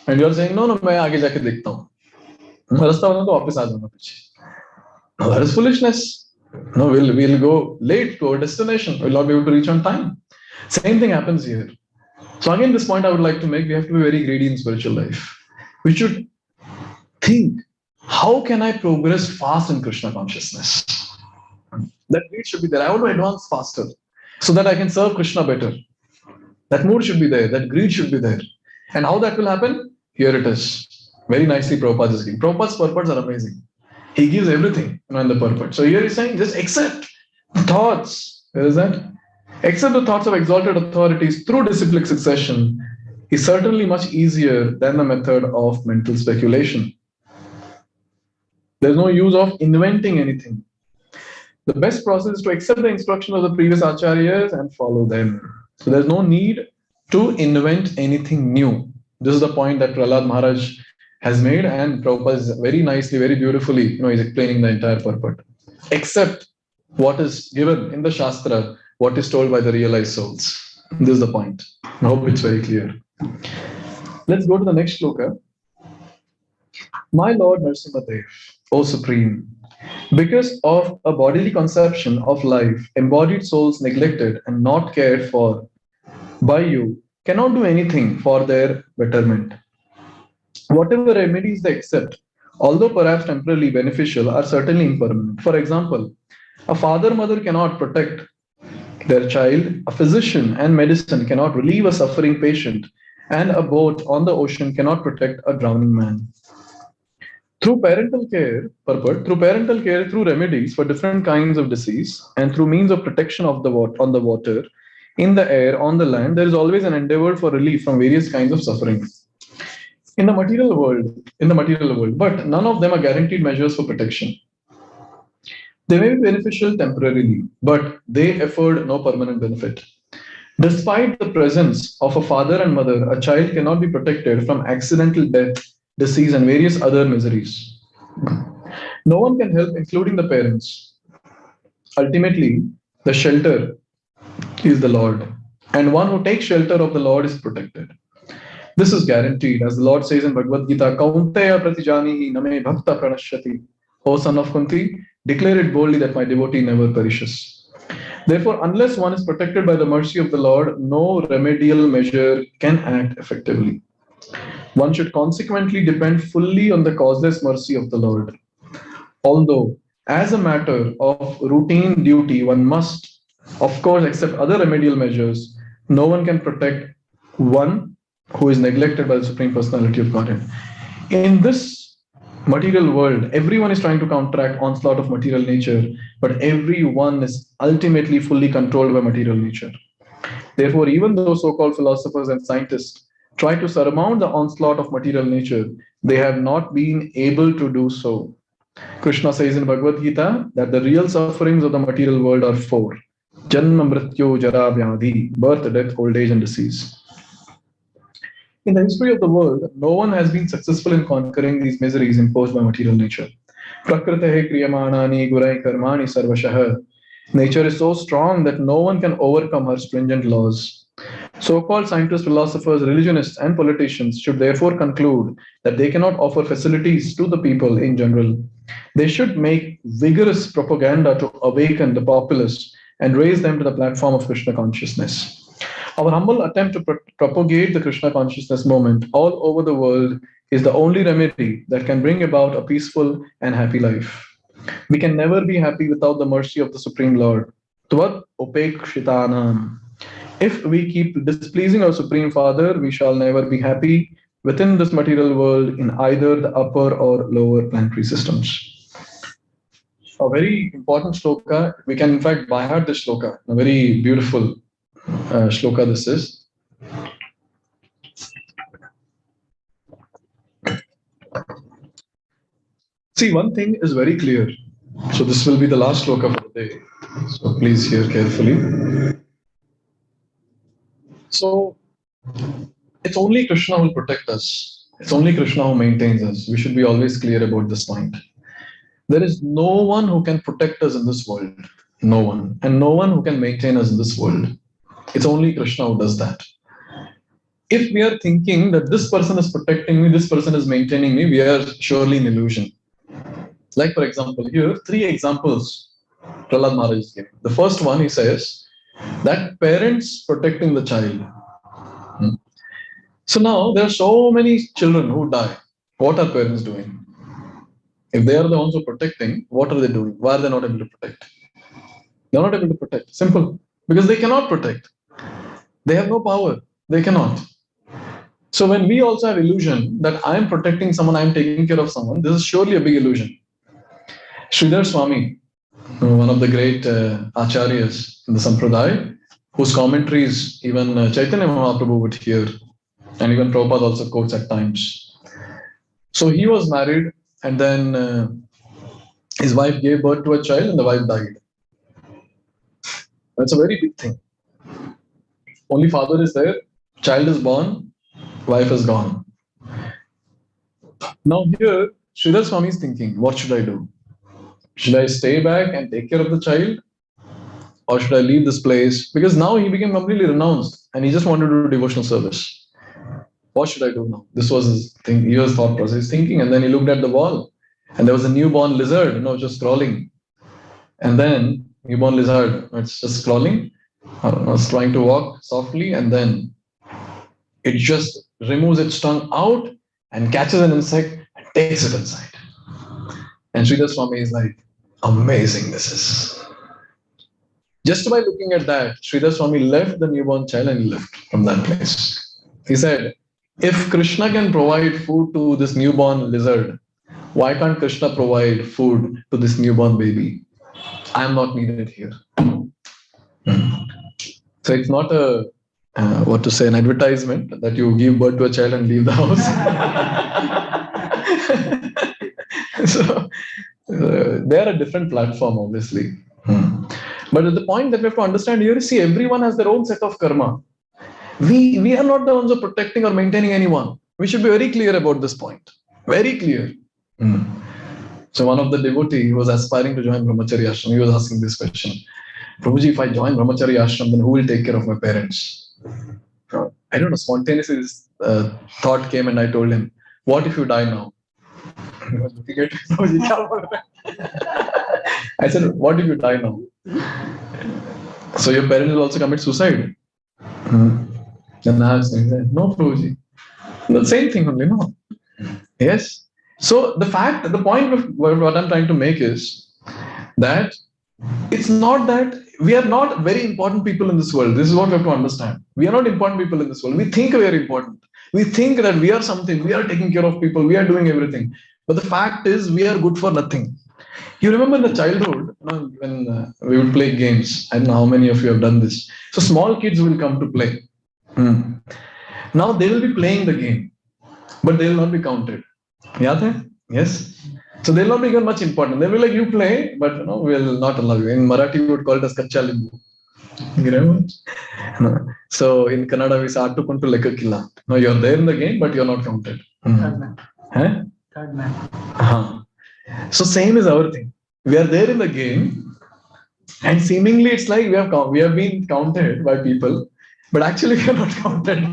And you are saying, no, मैं आगे जाके देखता हूँ. रास्ता बंद है तो वापस आ जाऊंगा पीछे. No, that is foolishness. No, we'll go late to our destination. We'll not be able to reach on time. Same thing happens here. So again, this point I would like to make, we have to be very greedy in spiritual life. We should think, how can I progress fast in Krishna consciousness? That greed should be there. I want to advance faster so that I can serve Krishna better. That mood should be there. That greed should be there. And how that will happen? Here it is. Very nicely Prabhupada is giving. Prabhupada's purports are amazing. He gives everything in the purport. So here he's saying, just accept the thoughts. Where is that? Accept the thoughts of exalted authorities through disciplic succession is certainly much easier than the method of mental speculation. There's no use of inventing anything. The best process is to accept the instruction of the previous acharyas and follow them. So there's no need to invent anything new. This is the point that Prahalad Maharaj has made, and Prabhupada is very nicely, very beautifully, he's explaining the entire purport. Accept what is given in the Shastra, what is told by the realized souls. This is the point. I hope it's very clear. Let's go to the next shloka. My Lord Narasimhadev, O Supreme, because of a bodily conception of life, embodied souls neglected and not cared for by you cannot do anything for their betterment. Whatever remedies they accept, although perhaps temporarily beneficial, are certainly impermanent. For example, a father-mother cannot protect their child, a physician and medicine cannot relieve a suffering patient, and a boat on the ocean cannot protect a drowning man. Through parental care, through remedies for different kinds of disease, and through means of protection of the on the water, in the air, on the land, there is always an endeavor for relief from various kinds of suffering. In the material world, but none of them are guaranteed measures for protection. They may be beneficial temporarily, but they afford no permanent benefit. Despite the presence of a father and mother, a child cannot be protected from accidental death, disease, and various other miseries. No one can help, including the parents. Ultimately, the shelter is the Lord, and one who takes shelter of the Lord is protected. This is guaranteed, as the Lord says in Bhagavad Gita, Kaunteya pratijanihi name bhakta pranashyati. O son of Kunti, declare it boldly that my devotee never perishes. Therefore, unless one is protected by the mercy of the Lord, no remedial measure can act effectively. One should consequently depend fully on the causeless mercy of the Lord. Although, as a matter of routine duty, one must, of course, accept other remedial measures, no one can protect one who is neglected by the Supreme Personality of Godhead. In this material world, everyone is trying to counteract onslaught of material nature, but everyone is ultimately fully controlled by material nature. Therefore, even though so-called philosophers and scientists try to surmount the onslaught of material nature, they have not been able to do so. Krishna says in Bhagavad Gita that the real sufferings of the material world are four: Janma, Mrityu, Jara, Vyadhi, birth, death, old age, and disease. In the history of the world, no one has been successful in conquering these miseries imposed by material nature. Prakritehe kriyamanani gurai karmani sarvashah. Nature is so strong that no one can overcome her stringent laws. So-called scientists, philosophers, religionists, and politicians should therefore conclude that they cannot offer facilities to the people in general. They should make vigorous propaganda to awaken the populace and raise them to the platform of Krishna consciousness. Our humble attempt to propagate the Krishna consciousness movement all over the world is the only remedy that can bring about a peaceful and happy life. We can never be happy without the mercy of the Supreme Lord. Tvat upekshitanam. If we keep displeasing our Supreme Father, we shall never be happy within this material world in either the upper or lower planetary systems. A very important shloka. We can in fact by heart this shloka. A very beautiful shloka this is. See, one thing is very clear. So this will be the last shloka for the day. So please hear carefully. So it's only Krishna who will protect us. It's only Krishna who maintains us. We should be always clear about this point. There is no one who can protect us in this world. No one. And no one who can maintain us in this world. It's only Krishna who does that. If we are thinking that this person is protecting me, this person is maintaining me, we are surely in illusion. Like, for example, here, three examples Prahalad Maharaj is giving. The first one, he says that parents protecting the child. So now there are so many children who die. What are parents doing? If they are the ones who are protecting, what are they doing? Why are they not able to protect? They are not able to protect. Simple. Because they cannot protect. They have no power. They cannot. So when we also have illusion that I am protecting someone, I am taking care of someone, this is surely a big illusion. Sridhar Swami, one of the great acharyas in the Sampradaya, whose commentaries even Chaitanya Mahaprabhu would hear, and even Prabhupada also quotes at times. So he was married, and then his wife gave birth to a child, and the wife died. That's a very big thing. Only father is there, child is born, wife is gone. Now here, Sridhar Swami is thinking, what should I do? Should I stay back and take care of the child? Or should I leave this place? Because now he became completely renounced and he just wanted to do devotional service. What should I do now? This was his thing, his thought process. He's thinking, and then he looked at the wall and there was a newborn lizard, just crawling. And then newborn lizard, it's just crawling. It's trying to walk softly, and then it just removes its tongue out and catches an insect and takes it inside. And Sridhar Swami is like, amazing this is. Just by looking at that, Sridhar Swami left the newborn child and left from that place. He said, if Krishna can provide food to this newborn lizard, why can't Krishna provide food to this newborn baby? I am not needed here. So it's not a an advertisement that you give birth to a child and leave the house. So they are a different platform, obviously. But the point that we have to understand here is, see, everyone has their own set of karma. We are not the ones who are protecting or maintaining anyone. We should be very clear about this point. Very clear. So one of the devotee who was aspiring to join Brahmacharya Ashram, he was asking this question. Prabhuji, if I join Brahmacharya Ashram, then who will take care of my parents? I don't know, spontaneously this thought came and I told him, what if you die now? He was looking at me, Prabhuji, kya bol rahe? I said, what if you die now? So your parents will also commit suicide? Then I said, no, Prabhuji. The same thing only, no? Yes. So the point of what I'm trying to make is that it's not that we are not very important people in this world. This is what we have to understand. We are not important people in this world. We think we are important. We think that we are something. We are taking care of people. We are doing everything. But the fact is, we are good for nothing. You remember in the childhood, when we would play games. I don't know how many of you have done this. So small kids will come to play. Now they will be playing the game, but they will not be counted. Yes. So they will not be given much importance. They will be like, you play, but we will not allow you. In Marathi, we would call it as kacha limbu. You know? So in Kannada, we say attukuntu lekka killa. No, you're there in the game, but you're not counted. Third man. Huh? Third man. So same is our thing. We are there in the game, and seemingly it's like we have been counted by people, but actually we are not counted.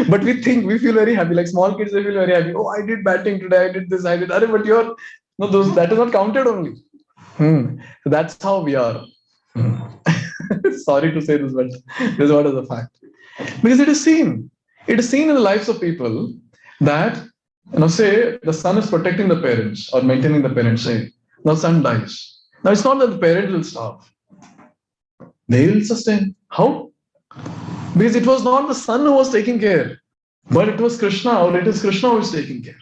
But we feel very happy. Like small kids, they feel very happy. Oh, I did batting today. I did this. I did. But that is not counted only. So that's how we are. Sorry to say this, but this is what is the fact. Because it is seen. It is seen in the lives of people that, say the son is protecting the parents or maintaining the parents. Say, now son dies. Now it's not that the parents will starve. They will sustain. How? Because it was not the son who was taking care, but it was Krishna, or it is Krishna who is taking care.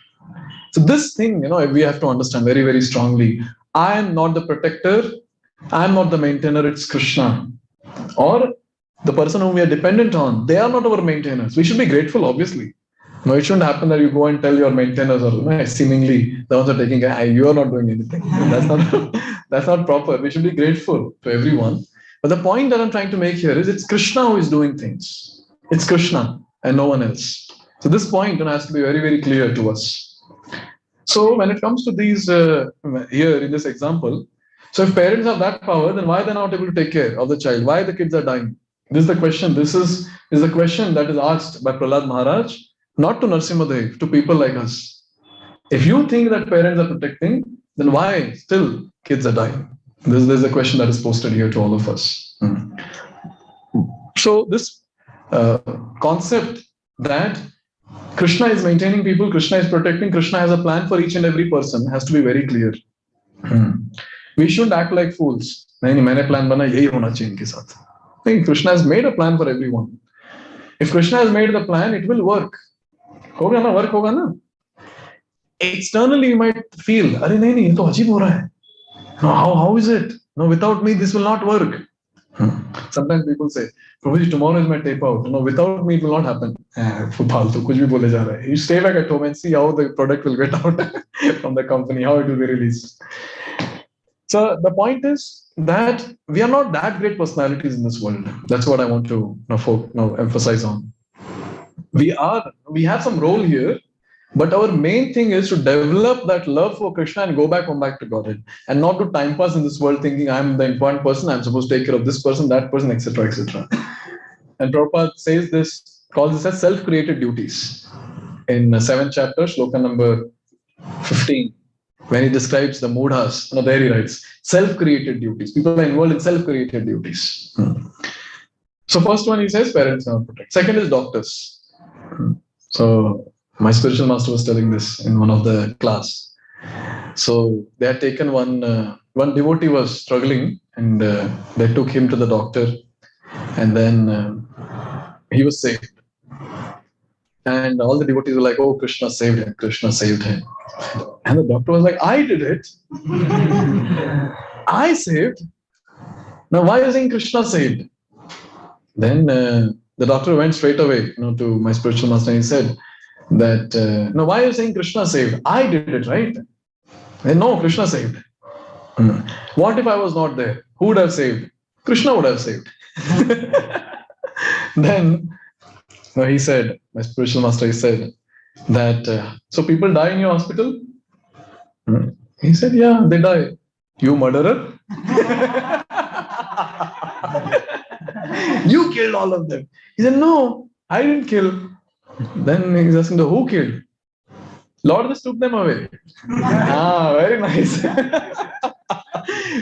So this thing, we have to understand very, very strongly. I am not the protector. I am not the maintainer. It's Krishna. Or the person whom we are dependent on. They are not our maintainers. We should be grateful, obviously. No, it shouldn't happen that you go and tell your maintainers, or seemingly the ones who are taking care, you are not doing anything. That's not proper. We should be grateful to everyone. But the point that I'm trying to make here is it's Krishna who is doing things. It's Krishna and no one else. So this point has to be very, very clear to us. So when it comes to these here in this example, so if parents have that power, then why they're not able to take care of the child? Why the kids are dying? This is the question. This is the question that is asked by Prahalad Maharaj, not to Narasimhadev, to people like us. If you think that parents are protecting, then why still kids are dying? This is a question that is posted here to all of us. So this concept that Krishna is maintaining people, Krishna is protecting, Krishna has a plan for each and every person has to be very clear. We shouldn't act like fools. Krishna has made a plan for everyone. If Krishna has made the plan, it will work. Work hoga na? Externally, you might feel, nahi, to ajeeb ho raha hai. How is it? No, without me, this will not work. Sometimes people say, Prabhuji, tomorrow is my tape out. No, without me, it will not happen. You stay back at home and see how the product will get out from the company, how it will be released. So the point is that we are not that great personalities in this world. That's what I want to emphasize on. We have some role here, but our main thing is to develop that love for Krishna and go back to Godhead, and not to time pass in this world thinking I'm the important person, I'm supposed to take care of this person, that person, etc., etc. And Prabhupada says this, calls this as self-created duties. In the 7th chapter, shloka number 15, when he describes the mudhas, there he writes, self-created duties. People are involved in self-created duties. So first one, he says, parents are protect. Second is doctors. So my spiritual master was telling this in one of the class. So they had taken one one devotee was struggling, and they took him to the doctor, and then he was saved. And all the devotees were like, "Oh, Krishna saved him. Krishna saved him." And the doctor was like, "I did it. I saved. Now, why are you saying Krishna saved?" Then the doctor went straight away, to my spiritual master, and he said that, "No, why are you saying Krishna saved? I did it, right?" And no, Krishna saved. What if I was not there? Who would have saved? Krishna would have saved. Then he said, my spiritual master, he said that, so people die in your hospital? He said, yeah, they die. You murderer? You killed all of them. He said, no, I didn't kill. Then he's asking, who killed? Lord just took them away. Very nice.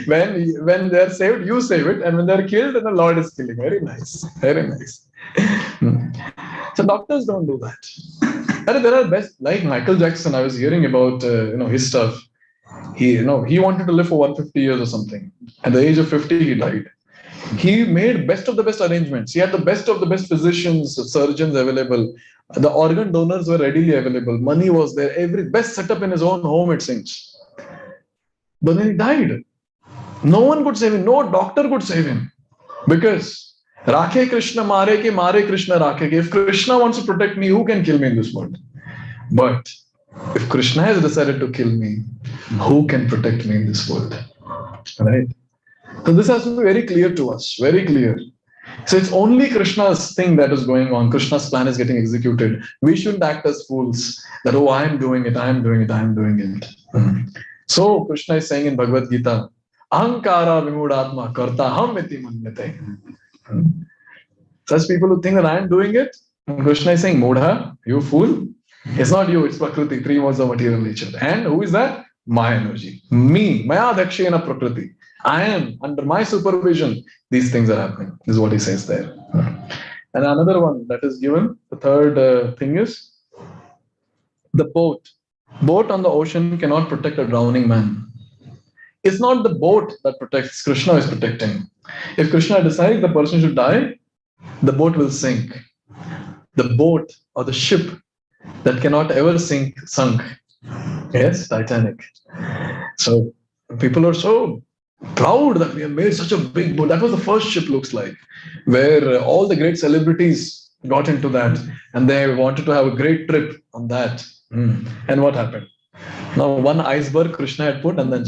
When they're saved, you save it, and when they're killed, then the Lord is killing. Very nice. Very nice. So doctors don't do that. There are best, like Michael Jackson. I was hearing about his stuff. He wanted to live for 150 years or something. At the age of 50, he died. He made best of the best arrangements. He had the best of the best physicians, surgeons available. The organ donors were readily available. Money was there. Every best setup in his own home, it seems. But then he died. No one could save him. No doctor could save him. Because Rakhe Krishna mare ke mare Krishna rakhe ke. If Krishna wants to protect me, who can kill me in this world? But if Krishna has decided to kill me, who can protect me in this world? Right? So this has to be very clear to us. Very clear. So it's only Krishna's thing that is going on. Krishna's plan is getting executed. We shouldn't act as fools that, oh, I am doing it, I am doing it, I am doing it. So Krishna is saying in Bhagavad Gita, Ahankara vimudatma karta ham iti manyate. Such people who think that I am doing it, Krishna is saying, Mudha, you fool. It's not you, it's Prakriti, three modes of material nature. And who is that? My energy. Me, Maya Dakshena Prakriti. I am under my supervision. These things are happening. This is what he says there. And another one that is given, the third thing is the boat. Boat on the ocean cannot protect a drowning man. It's not the boat that protects, Krishna is protecting. If Krishna decides the person should die, the boat will sink. The boat or the ship that cannot ever sunk. Yes, Titanic. So people are so proud that we have made such a big boat. That was the first ship, looks like, where all the great celebrities got into that, and they wanted to have a great trip on that. And what happened? Now, one iceberg Krishna had put, and then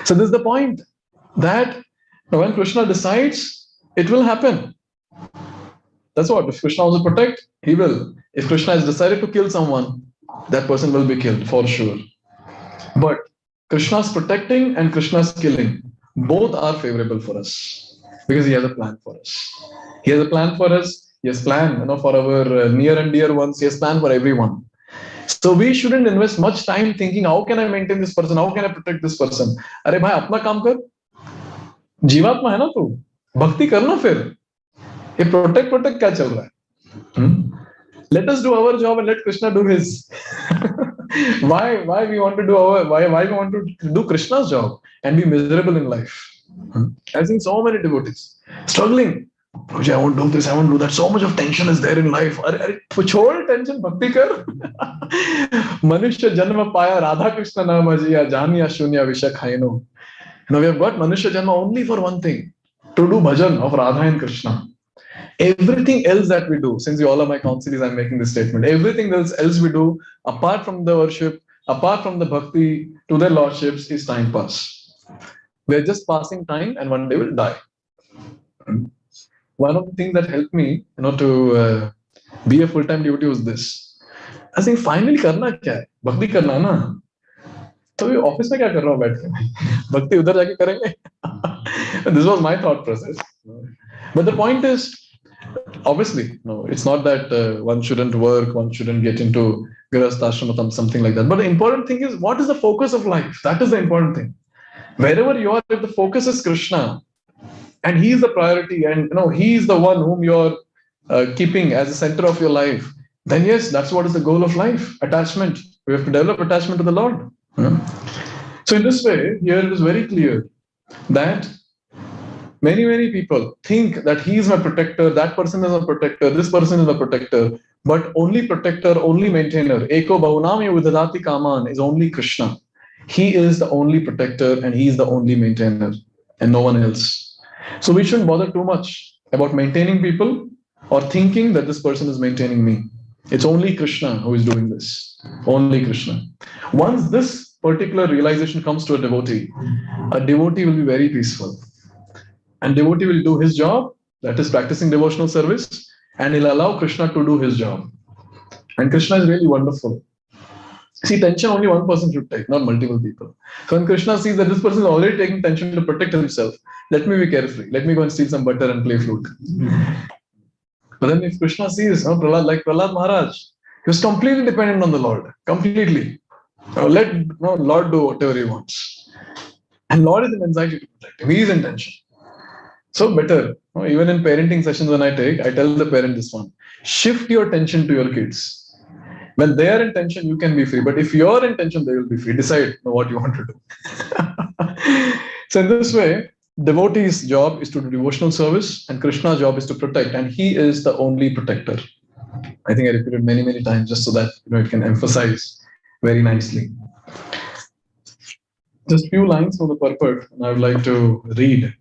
So this is the point, that when Krishna decides, it will happen. That's what. If Krishna wants to protect, he will. If Krishna has decided to kill someone, that person will be killed for sure. But Krishna's protecting and Krishna's killing, both are favorable for us because he has a plan for us. He has a plan for us. He has a plan, for our near and dear ones. He has a plan for everyone. So we shouldn't invest much time thinking, how can I maintain this person? How can I protect this person? अरे भाई अपना काम कर. जीवात्मा है ना तू. भक्ति करना फिर. ये protect क्या चल रहा है? Let us do our job and let Krishna do his. Why we want to do why we want to do Krishna's job and be miserable in life? I've seen so many devotees struggling. Prabhuji, I won't do this, I won't do that. So much of tension is there in life. छोड़ tension, भक्ति कर. मनुष्य जन्म पाया राधा कृष्ण नाम जिया जानिया शून्य विषय खाइनो. We have got Manusha Janma only for one thing, to do bhajan of Radha and Krishna. Everything else that we do, since you all are my counselors, I'm making this statement. Everything else we do, apart from the worship, apart from the bhakti to their lordships, is time pass. We're just passing time, and one day we'll die. One of the things that helped me, to be a full-time devotee was this. I think finally करना क्या है? भक्ति करना ना. तो ये office में क्या कर रहा हूँ बैठ के? भक्ति उधर जाके करेंगे. This was my thought process. But the point is, obviously, no, it's not that one shouldn't work, one shouldn't get into Grihastha something like that. But the important thing is, what is the focus of life? That is the important thing. Wherever you are, if the focus is Krishna, and he is the priority, and he is the one whom you're keeping as the center of your life, then yes, that's what is the goal of life. Attachment. We have to develop attachment to the Lord. So in this way, here it is very clear that many people think that he is my protector, that person is a protector, this person is a protector, but only protector, only maintainer. Eko bahunami vidadati kaman is only Krishna. He is the only protector and he is the only maintainer and no one else. So we shouldn't bother too much about maintaining people or thinking that this person is maintaining me. It's only Krishna who is doing this. Only Krishna. Once this particular realization comes to a devotee will be very peaceful. And devotee will do his job, that is practicing devotional service, and he'll allow Krishna to do his job. And Krishna is really wonderful. See, tension only one person should take, not multiple people. So when Krishna sees that this person is already taking tension to protect himself, let me be carefree. Let me go and steal some butter and play flute. But then if Krishna sees, Prahalad, like Prahalad Maharaj, he was completely dependent on the Lord. Completely. Let Lord do whatever he wants. And Lord is in anxiety to protect him. He is in tension. So better, even in parenting sessions when I tell the parent this one, shift your attention to your kids. When they are in tension, you can be free. But if you're in tension, they will be free. Decide what you want to do. So in this way, devotee's job is to do devotional service and Krishna's job is to protect. And he is the only protector. I think I repeated many times just so that it can emphasize very nicely. Just few lines from the purport, and I would like to read.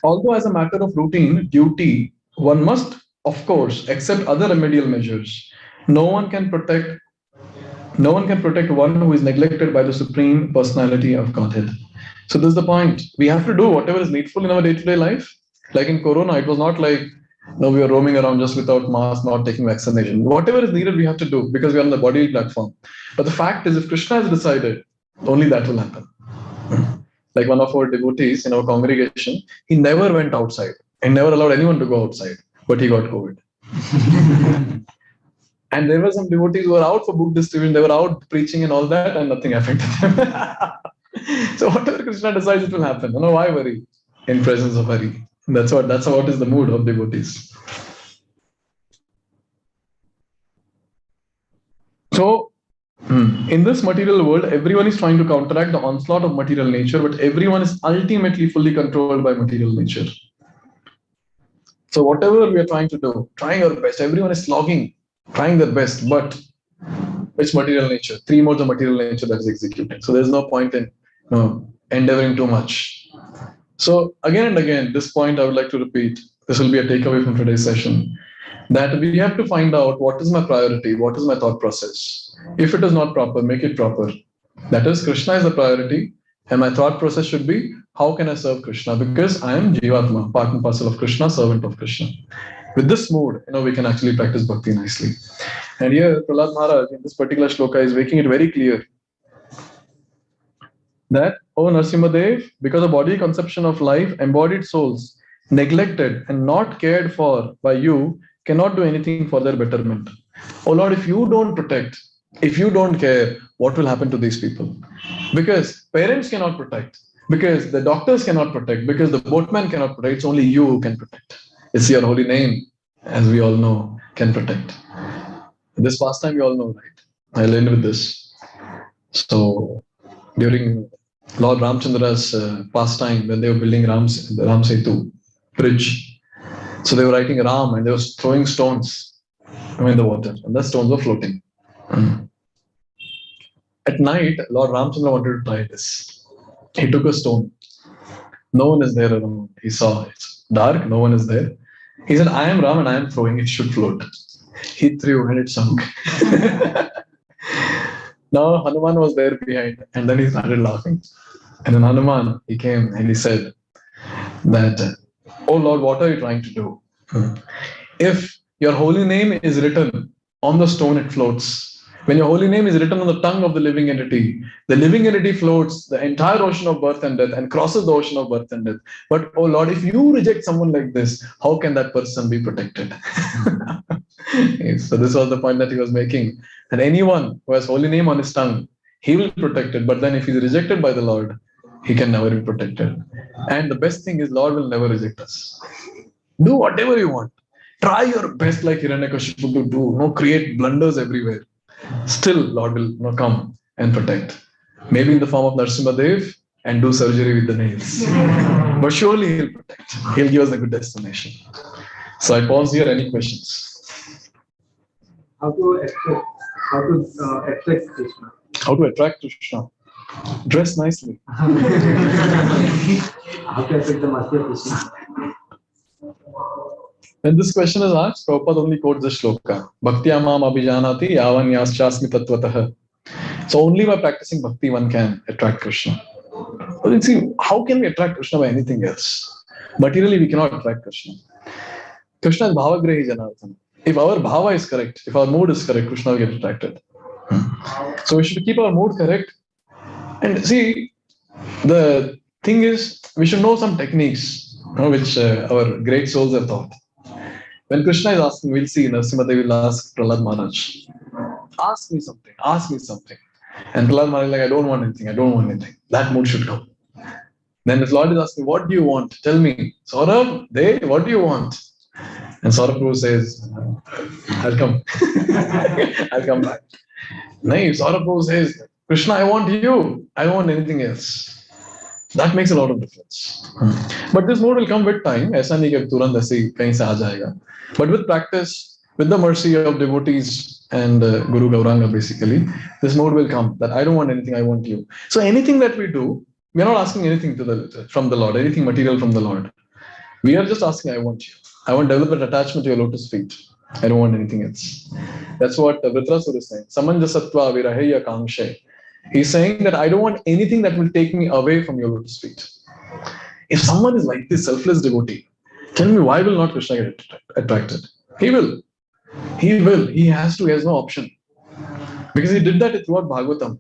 Although as a matter of routine duty, one must, of course, accept other remedial measures. No one can protect one who is neglected by the Supreme Personality of Godhead. So this is the point. We have to do whatever is needful in our day-to-day life. Like in Corona, it was not like we are roaming around just without mask, not taking vaccination. Whatever is needed, we have to do because we are on the body platform. But the fact is, if Krishna has decided, only that will happen. Like one of our devotees in our congregation, he never went outside and never allowed anyone to go outside, but he got COVID. And there were some devotees who were out for book distribution, they were out preaching and all that, and nothing affected them. So whatever Krishna decides, it will happen. Why worry in presence of Hari? That's what is the mood of devotees. So in this material world, everyone is trying to counteract the onslaught of material nature, but everyone is ultimately fully controlled by material nature. So whatever we are trying to do, trying our best, everyone is slogging, trying their best, but which material nature? Three modes of material nature that is executing. So there's no point in endeavoring too much. So again and again, this point I would like to repeat. This will be a takeaway from today's session. That we have to find out what is my priority, what is my thought process. If it is not proper, make it proper. That is, Krishna is the priority, and my thought process should be, how can I serve Krishna? Because I am Jivatma, part and parcel of Krishna, servant of Krishna. With this mood, we can actually practice bhakti nicely. And here, Prahalad Maharaj, in this particular shloka, is making it very clear that, O Narasimhadev, because of body conception of life, embodied souls, neglected and not cared for by you, cannot do anything for their betterment. Oh Lord, if you don't protect, if you don't care, what will happen to these people? Because parents cannot protect, because the doctors cannot protect, because the boatman cannot protect, it's only you who can protect. It's your holy name, as we all know, can protect. This pastime we all know, right? I'll end with this. So, during Lord Ramchandra's pastime, when they were building the Ram Setu bridge, so they were writing Ram and they were throwing stones in the water, and the stones were floating. At night, Lord Ramchandra wanted to try this. He took a stone. No one is there around. He saw it's dark, no one is there. He said, I am Ram and I am throwing, it should float. He threw and it sunk. Now Hanuman was there behind, and then he started laughing. And then Hanuman, he came and he said that, oh Lord, what are you trying to do? If your holy name is written on the stone, it floats. When your holy name is written on the tongue of the living entity floats the entire ocean of birth and death and crosses the ocean of birth and death. But, oh Lord, if you reject someone like this, how can that person be protected? So this was the point that he was making. And anyone who has holy name on his tongue, he will be protected. But then if he's rejected by the Lord, he can never be protected. And the best thing is, Lord will never reject us. Do whatever you want. Try your best like Hiranyakashipu to do, create blunders everywhere. Still, Lord will come and protect. Maybe in the form of Narasimhadev and do surgery with the nails. But surely he'll protect. He'll give us a good destination. So I pause here. Any questions? How to attract Krishna? How to attract Krishna? Dress nicely. How to attract the master Krishna? When this question is asked, Prabhupada only quotes the shloka. Bhaktya mam abhijanati yavan yaschasmi tatvatah. So only by practicing bhakti one can attract Krishna. But you see, how can we attract Krishna by anything else? Materially, we cannot attract Krishna. Krishna is bhavagrahi janardhana. If our bhava is correct, if our mood is correct, Krishna will get attracted. So we should keep our mood correct. And see, the thing is, we should know some techniques, which our great souls have taught. When Krishna is asking, we'll see, Narasimhadev will ask Prahalad Maharaj, ask me something. And Prahalad Maharaj is like, I don't want anything. That mood should come. Then his Lord is asking, what do you want? Tell me. Saurabh, what do you want? And Saurabh Prabhu says, I'll come. I'll come back. No, Saurabh Prabhu says, Krishna, I want you. I don't want anything else. That makes a lot of difference. But this mood will come with time. Aisa nahi ki turant aise kahin se aa jayega. But with practice, with the mercy of devotees and Guru Gauranga basically, this mood will come that I don't want anything, I want you. So anything that we do, we are not asking anything from the Lord, anything material from the Lord. We are just asking, I want you. I want development attachment to your lotus feet. I don't want anything else. That's what Vritrasura is saying. Samanjasatva viraheya kangshe. He's saying that I don't want anything that will take me away from your lotus feet. If someone is like this selfless devotee, tell me why will not Krishna get attracted? He will. He has to. He has no option. Because he did that throughout Bhagavatam.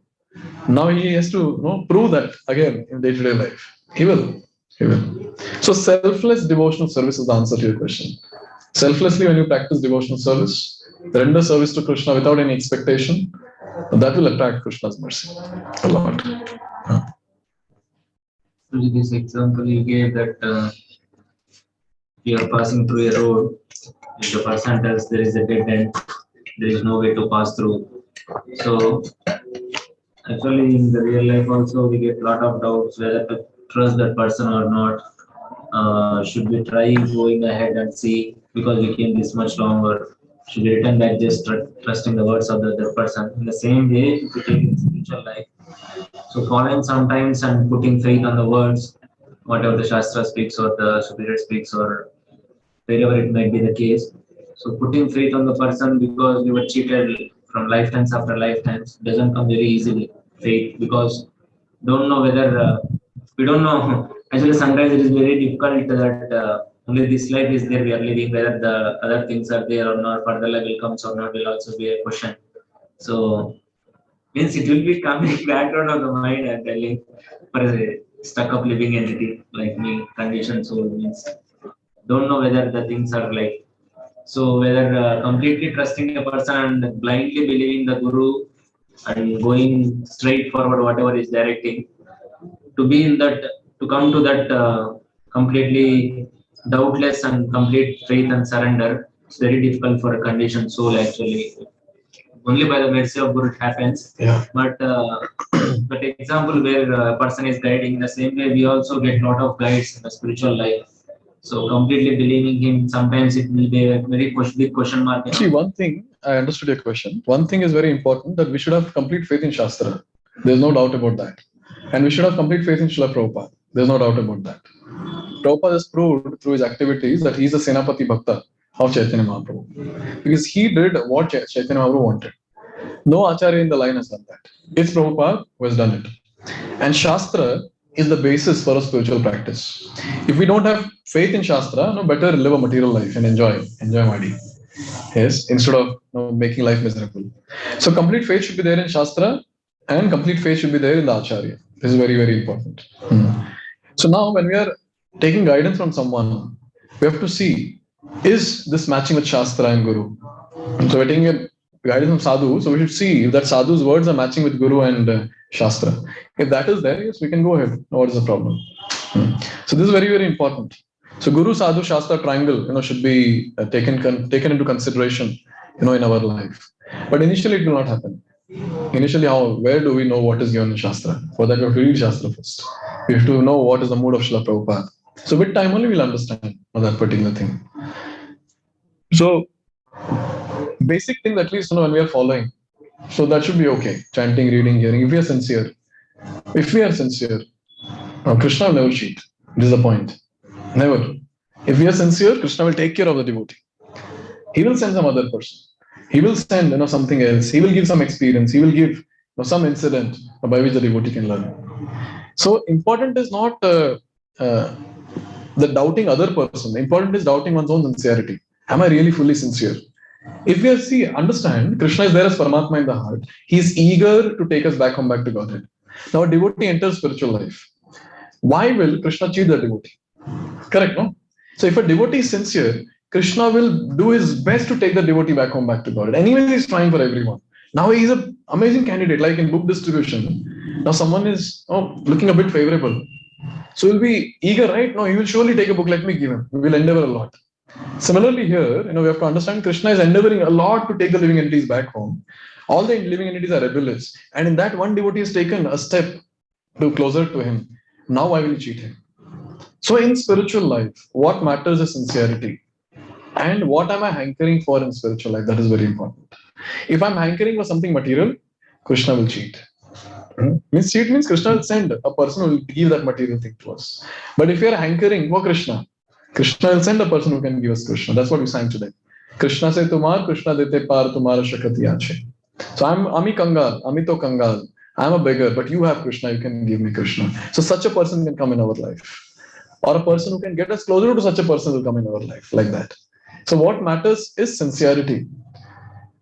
Now he has to prove that again in day-to-day life. He will. So selfless devotional service is the answer to your question. Selflessly, when you practice devotional service, render service to Krishna without any expectation, that will attract Krishna's mercy a lot. This example you gave that you are passing through a road, if the person tells there is a dead end, there is no way to pass through. So actually in the real life also we get a lot of doubts whether to trust that person or not. Should we try going ahead and see, because we came this much longer? Should we return back just trusting the words of the other person? In the same way, if we take in spiritual life, so following sometimes and putting faith on the words, whatever the Shastra speaks or the Superior speaks or wherever it might be the case. So putting faith on the person because we were cheated from lifetimes after lifetimes doesn't come very easily. Faith, because don't know whether we don't know. Actually, sometimes it is very difficult that only this life is there we are living, whether the other things are there or not, further level comes or not will also be a question. So means it will be coming background of the mind and telling for a stuck up living entity like me, conditioned soul means don't know whether the things are like. So whether completely trusting a person and blindly believing the Guru and going straight forward whatever is directing, to be in that, to come to that completely doubtless and complete faith and surrender, it's very difficult for a conditioned soul actually. Only by the mercy of Guru it happens. Yeah. But that example where a person is guiding, in the same way we also get a lot of guides in the spiritual life. So completely believing him, sometimes it will be a very big question mark. See, one thing, I understood your question. One thing is very important, that we should have complete faith in Shastra. There's no doubt about that. And we should have complete faith in Srila Prabhupada. There's no doubt about that. Prabhupada has proved through his activities that he's a Senapati Bhakta of Chaitanya Mahaprabhu. Because he did what Chaitanya Mahaprabhu wanted. No Acharya in the line has done that. It's Prabhupada who has done it. And Shastra is the basis for a spiritual practice. If we don't have faith in Shastra, better live a material life and enjoy Madi. Yes, instead of making life miserable. So complete faith should be there in Shastra and complete faith should be there in the Acharya. This is very, very important. So now when we are taking guidance from someone, we have to see, is this matching with Shastra and Guru? So we're taking a guidance from Sadhu, so we should see if that Sadhu's words are matching with Guru and Shastra. If that is there, yes, we can go ahead. What is the problem? So this is very, very important. So Guru Sadhu Shastra triangle, should be taken into consideration, in our life. But initially it will not happen. Initially, where do we know what is given in Shastra? For that, we have to read Shastra first. We have to know what is the mood of Srila Prabhupada. So with time only we'll understand that particular thing. So basic things, at least, when we are following. So that should be okay. Chanting, reading, hearing. If we are sincere, Krishna will never cheat. This is the point. Never. If we are sincere, Krishna will take care of the devotee. He will send some other person. He will send, something else. He will give some experience. He will give some incident by which the devotee can learn. So important is not the doubting other person. Important is doubting one's own sincerity. Am I really fully sincere? If we understand, Krishna is there as Paramatma in the heart. He is eager to take us back to Godhead. Now a devotee enters spiritual life. Why will Krishna cheat the devotee? Correct, no? So if a devotee is sincere, Krishna will do his best to take the devotee back to God. Anyways, he's trying for everyone. Now he's an amazing candidate, like in book distribution. Now someone is looking a bit favorable. So he'll be eager, right? No, he will surely take a book, let me give him. We will endeavor a lot. Similarly here, we have to understand Krishna is endeavoring a lot to take the living entities back home. All the living entities are rebellious. And in that, one devotee has taken a step to closer to him. Now why will he cheat him? So in spiritual life, what matters is sincerity. And what am I hankering for in spiritual life? That is very important. If I'm hankering for something material, Krishna will cheat. Cheat means Krishna will send a person who will give that material thing to us. But if you're hankering for Krishna will send a person who can give us Krishna. That's what we sang today. Krishna se tumar, Krishna dete par, tumara shakati ache. So I'm Kangal, Amito Kangal. I'm a beggar, but you have Krishna, you can give me Krishna. So such a person can come in our life. Or a person who can get us closer to such a person will come in our life, like that. So what matters is sincerity.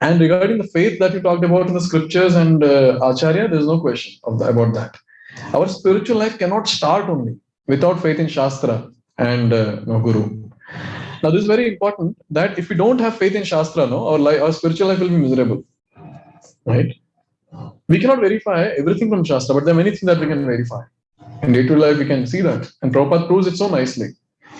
And regarding the faith that you talked about in the scriptures and Acharya, there is no question about that. Our spiritual life cannot start only without faith in Shastra and Guru. Now this is very important, that if we don't have faith in Shastra, our spiritual life will be miserable. Right? We cannot verify everything from Shastra, but there are many things that we can verify. In day-to-day life, we can see that. And Prabhupada proves it so nicely.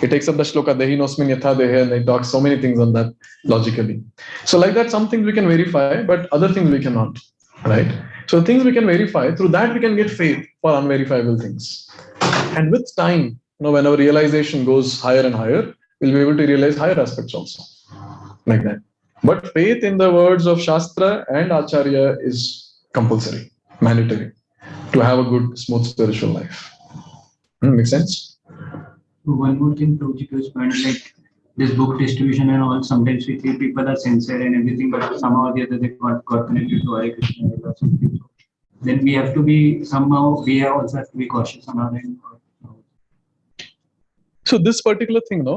He takes up the shloka, Dehi nosmin yatha dehe, and he talks so many things on that logically. So like that, some things we can verify, but other things we cannot. Right? So things we can verify, through that we can get faith for unverifiable things. And with time, when our realization goes higher and higher, we'll be able to realize higher aspects also. Like that. But faith in the words of Shastra and Acharya is compulsory, mandatory, to have a good, smooth spiritual life. Make sense? One more thing, Prabhuji, to his point, like this book distribution and all, sometimes we feel people are sincere and everything, but somehow or the other they got connected to Hare Krishna or something. Then we have to be, we also have to be cautious on our end. So this particular thing,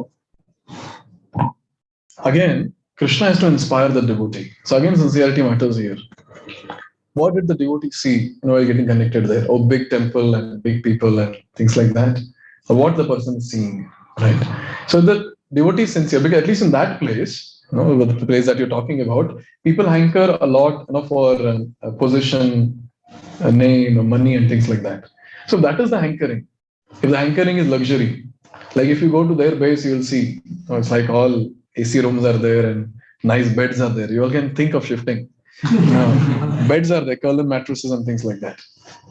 again, Krishna has to inspire the devotee. So again, sincerity matters here. What did the devotee see, while getting connected there? Oh, big temple and big people and things like that. Or what the person is seeing, right? So the devotee is sincere, because at least in that place, the place that you're talking about, people hanker a lot, for a position, a name, money, and things like that. So that is the hankering. If the hankering is luxury, like if you go to their base, you will see, it's like all AC rooms are there and nice beds are there. You all can think of shifting. Beds are there, curled mattresses and things like that.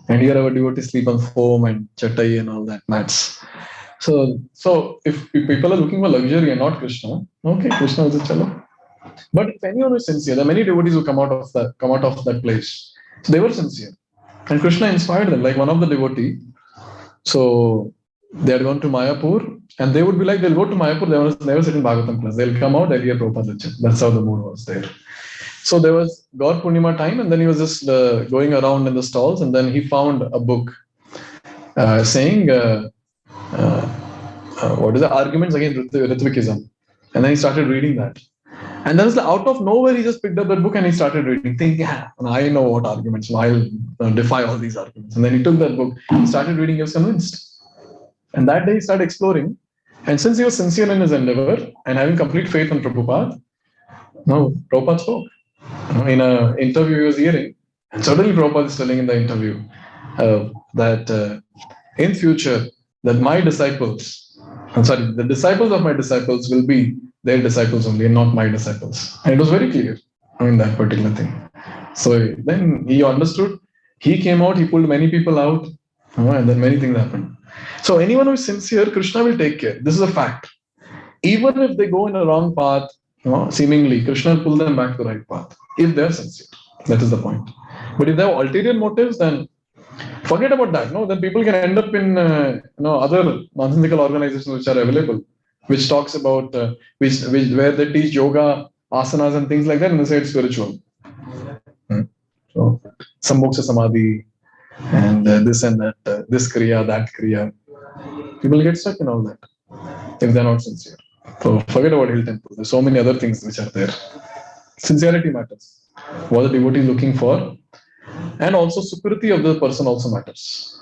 And here our devotees sleep on foam and chattai and all that, mats. So if people are looking for luxury and not Krishna, okay, Krishna will just chalo. But if anyone is sincere, there are many devotees who come out of that place. So they were sincere. And Krishna inspired them, like one of the devotee. So they had gone to Mayapur, and they would be like, they'll go to Mayapur, they will never sit in Bhagavatam class. They'll come out, they'll hear Prabhupada lecture. That's how the mood was there. So there was Gaur Purnima time, and then he was just going around in the stalls, and then he found a book saying, what is the arguments against Ritvikism? And then he started reading that. And then out of nowhere, he just picked up that book and he started reading, thinking, I know what arguments, so I'll defy all these arguments. And then he took that book, he started reading, he was convinced. And that day he started exploring. And since he was sincere in his endeavor and having complete faith in Prabhupada, Prabhupada spoke. In an interview he was hearing, and suddenly Prabhupada is telling in the interview that in future, that my disciples I'm sorry, the disciples of my disciples will be their disciples only and not my disciples. And it was very clear, that particular thing. So then he understood, he came out, he pulled many people out, and then many things happened. So anyone who is sincere, Krishna will take care. This is a fact. Even if they go in a wrong path, seemingly, Krishna will pull them back to the right path, if they are sincere. That is the point. But if they have ulterior motives, then forget about that. No, then people can end up in other nonsensical organizations which are available, which talks about which where they teach yoga, asanas, and things like that, and they say it's spiritual. So Sammoksha Samadhi and this and that, this kriya, that kriya. People get stuck in all that if they're not sincere. So forget about hill temple. There's so many other things which are there. Sincerity matters. What the devotee is looking for, and also sukriti of the person also matters.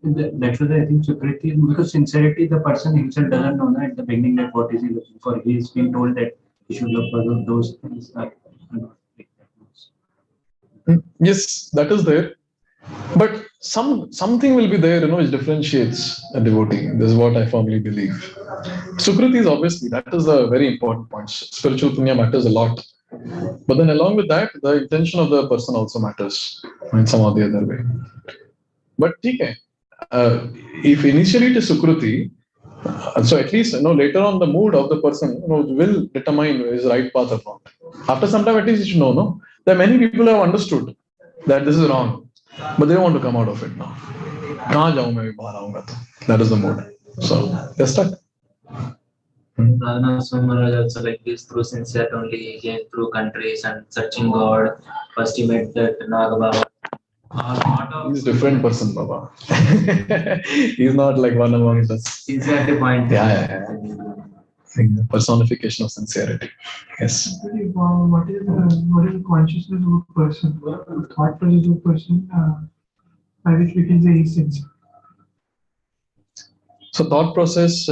That's what I think sukriti, because sincerity, the person himself doesn't know at the beginning that what is he looking for. He's been told that he should look for those things. Yes, that is there. But something will be there, which differentiates a devotee. This is what I firmly believe. Sukriti is obviously, that is a very important point. Spiritual punya matters a lot. But then along with that, the intention of the person also matters in some or the other way. But okay, if initially it is Sukriti, so at least later on the mood of the person will determine his right path or not. After some time, at least you should know. No, there are many people who have understood that this is wrong, but they want to come out of it now. That is the mood. So they're stuck. Maharaj also like this through sincere only, he came through countries and searching God. First he met that Nagababa. He's a different person, Baba. He's not like one among us. Sincerity point. Yeah. The personification of sincerity. Yes. What is the consciousness of a person, the thought process of a person, by which we can say he's sincere? So thought process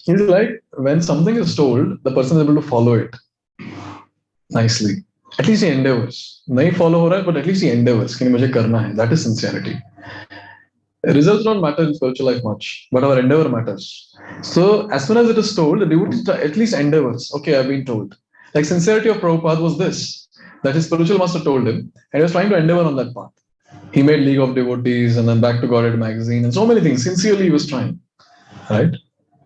is like when something is told, the person is able to follow it nicely. At least he endeavors. Nahi follow ho raha hai, but at least he endeavors. Ki mujhe karna hai. That is sincerity. Results don't matter in spiritual life much, but our endeavor matters. So as soon as it is told, the devotee at least endeavors. Okay, I've been told. Like sincerity of Prabhupada was this, that his spiritual master told him, and he was trying to endeavor on that path. He made League of Devotees and then Back to Godhead magazine and so many things. Sincerely he was trying, right?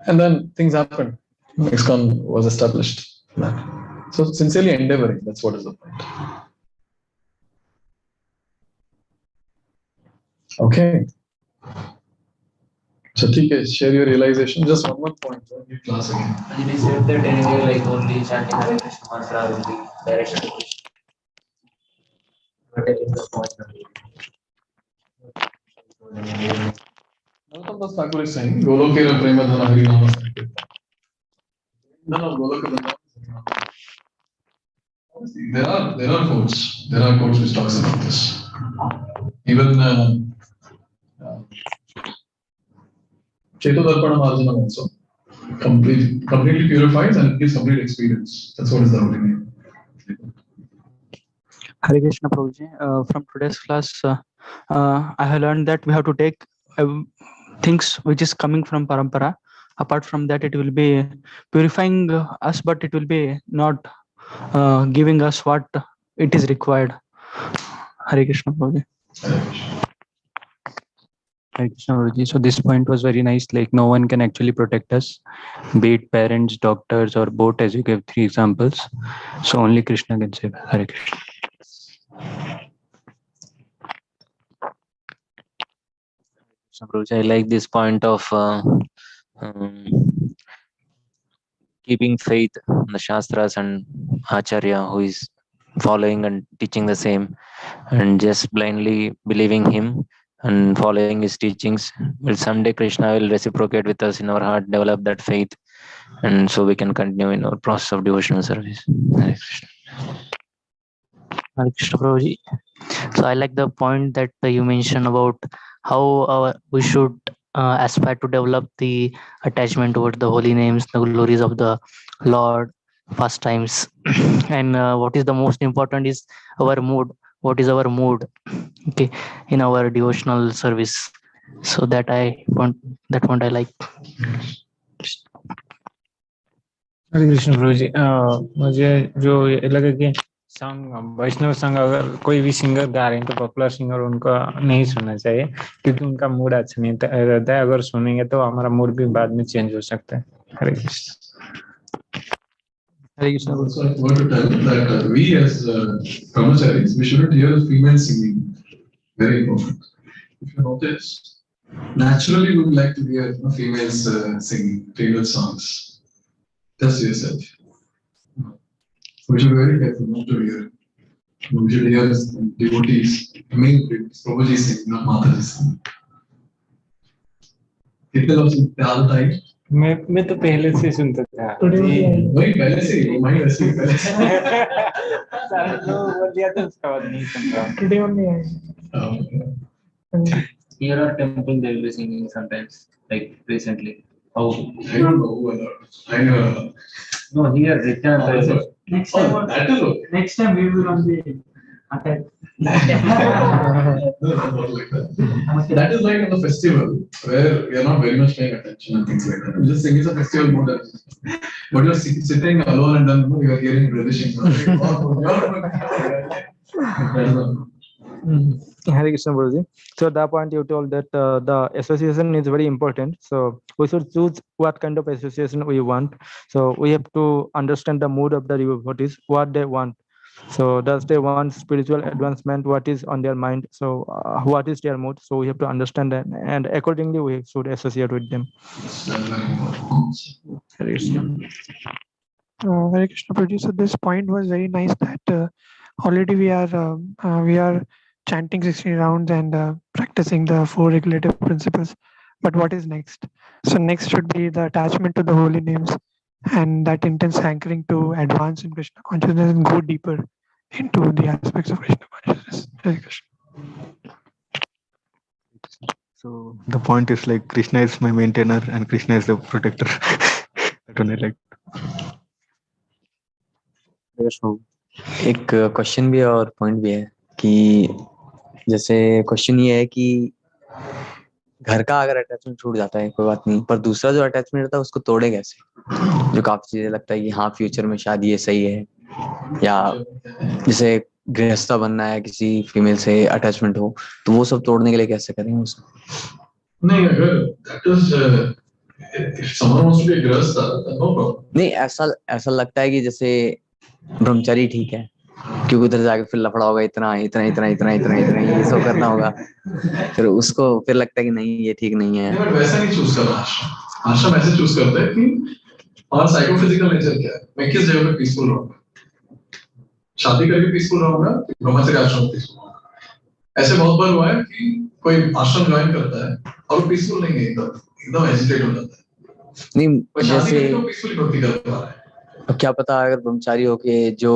And then things happened. ISKCON was established. So sincerely endeavoring, that's what is the point. Okay. So share your realization. Just one point. Give class again. And it is said that anyway, like only chanting Hare Krishna mantra will be direction to Krishna. But telling the point Nalottam Das Thakur is saying, Golokera Prema Dhana Hari Nama Sankirtan. No, Golokera. Obviously, there are quotes. There are quotes which talks about this. Even Chetodarpana Marjanam also completely purifies and gives complete experience. That's what is the holy name. Hare Krishna Prabhuji. From today's class, I have learned that we have to take things which is coming from parampara. Apart from that, it will be purifying us, but it will be not giving us what it is required. Hare Krishna Prabhuji. Hare Krishna Prabhuji. So this point was very nice. Like no one can actually protect us, be it parents, doctors, or boat, as you gave 3 examples. So only Krishna can save. Hare Krishna. So, Prabhuji, I like this point of keeping faith in the Shastras and Acharya who is following and teaching the same, and just blindly believing him and following his teachings. Well, someday Krishna will reciprocate with us in our heart, develop that faith, and so we can continue in our process of devotional service. Hare Krishna. Hare Krishna Prabhuji. So I like the point that you mentioned about how we should aspire to develop the attachment toward the holy names, the glories of the Lord, pastimes, and what is the most important is our mood. What is our mood? Okay, in our devotional service. So that I want I like. हरे कृष्ण गुरु जी, मुझे जो ये लगा कि song वैष्णव song अगर कोई भी singer गा रहे हैं तो पॉपुलर सिंगर उनका नहीं सुनना चाहिए, क्योंकि उनका मूड अच्छा नहीं रहता है। अगर सुनेंगे तो हमारा मूड भी बाद में चेंज हो सकता है। हरे कृष्ण। हरे Krishna. Also, I want to tell that we as brahmacharis, we shouldn't hear female singing. Very important. If you notice, naturally we would like to hear females singing female songs. Just yourself. We should be very careful not to hear. We should hear devotees, male devotees, Prabhuji sing, not Mataji sing. कितने लोग सुनते हैं all the time? मैं तो पहले से सुनता था जी। वही पहले से ही, वही वैसे ही पहले से। सारे जो बोल दिया था उसका बाद नहीं सुन रहा। Today only I. Here are temple they will be singing sometimes, like recently. Oh, I don't know who a lot. I know a lot. no, here Nityananda. Next time, That is okay. next time we will only attack. No, not like that. That is like on a festival where we are not very much paying attention and things like that. We just think it's a festival mode. But you're sitting alone and then you are hearing relishing. Hare Krishna Guruji. So the point you told that the association is very important. So we should choose what kind of association we want. So we have to understand the mood of the devotees, what they want. So does they want spiritual advancement? What is on their mind? So what is their mood? So we have to understand that, and accordingly we should associate with them. Hare Krishna. Hare Krishna Prabhuji. So this point was very nice that already we are chanting 16 rounds and practicing the 4 regulative principles. But what is next? So next should be the attachment to the holy names and that intense hankering to advance in Krishna consciousness and go deeper into the aspects of Krishna consciousness. Hare Krishna. So the point is like Krishna is my maintainer and Krishna is the protector. That one I like. एक question भी है और point भी है कि जैसे question ये है कि घर का अगर अटैचमेंट छूट जाता है कोई बात नहीं, पर दूसरा जो अटैचमेंट रहता है उसको तोड़े कैसे? जो काफी चीजें लगता है कि हाँ फ्यूचर में शायद ये सही है, या जैसे गृहस्था बनना है, किसी फीमेल से अटैचमेंट हो, तो वो सब तोड़ने के लिए कैसे करेंगे उसको? नहीं, अगर if someone wants to be a grihastha, then no problem. नहीं, ऐसा लगता है कि जैसे ब्रह्मचारी ठीक है, क्योंकि उधर जाके फिर लफड़ा होगा, इतना ये सब करना होगा, फिर उसको फिर लगता है कि नहीं ये ठीक नहीं है। बट वैसा नहीं चूज करना आश्रम ऐसे चूज करते हैं कि हमारा साइकोफिजिकल नेचर क्या है, मैं किस जगह पे पीसफुल रहूंगा, शादी करके पीसफुल रहूंगा, ब्रह्मचर्य आश्रम पीसफुल रहूंगा। ऐसे बहुत बार हुआ है कि कोई आश्रम ज्वाइन करता है और पीसफुल नहीं है, एकदम एजिटेट हो जाता है। नहीं जैसे पीसफुली भक्ति कर पा रहा है, क्या पता अगर ब्रह्मचारी होके जो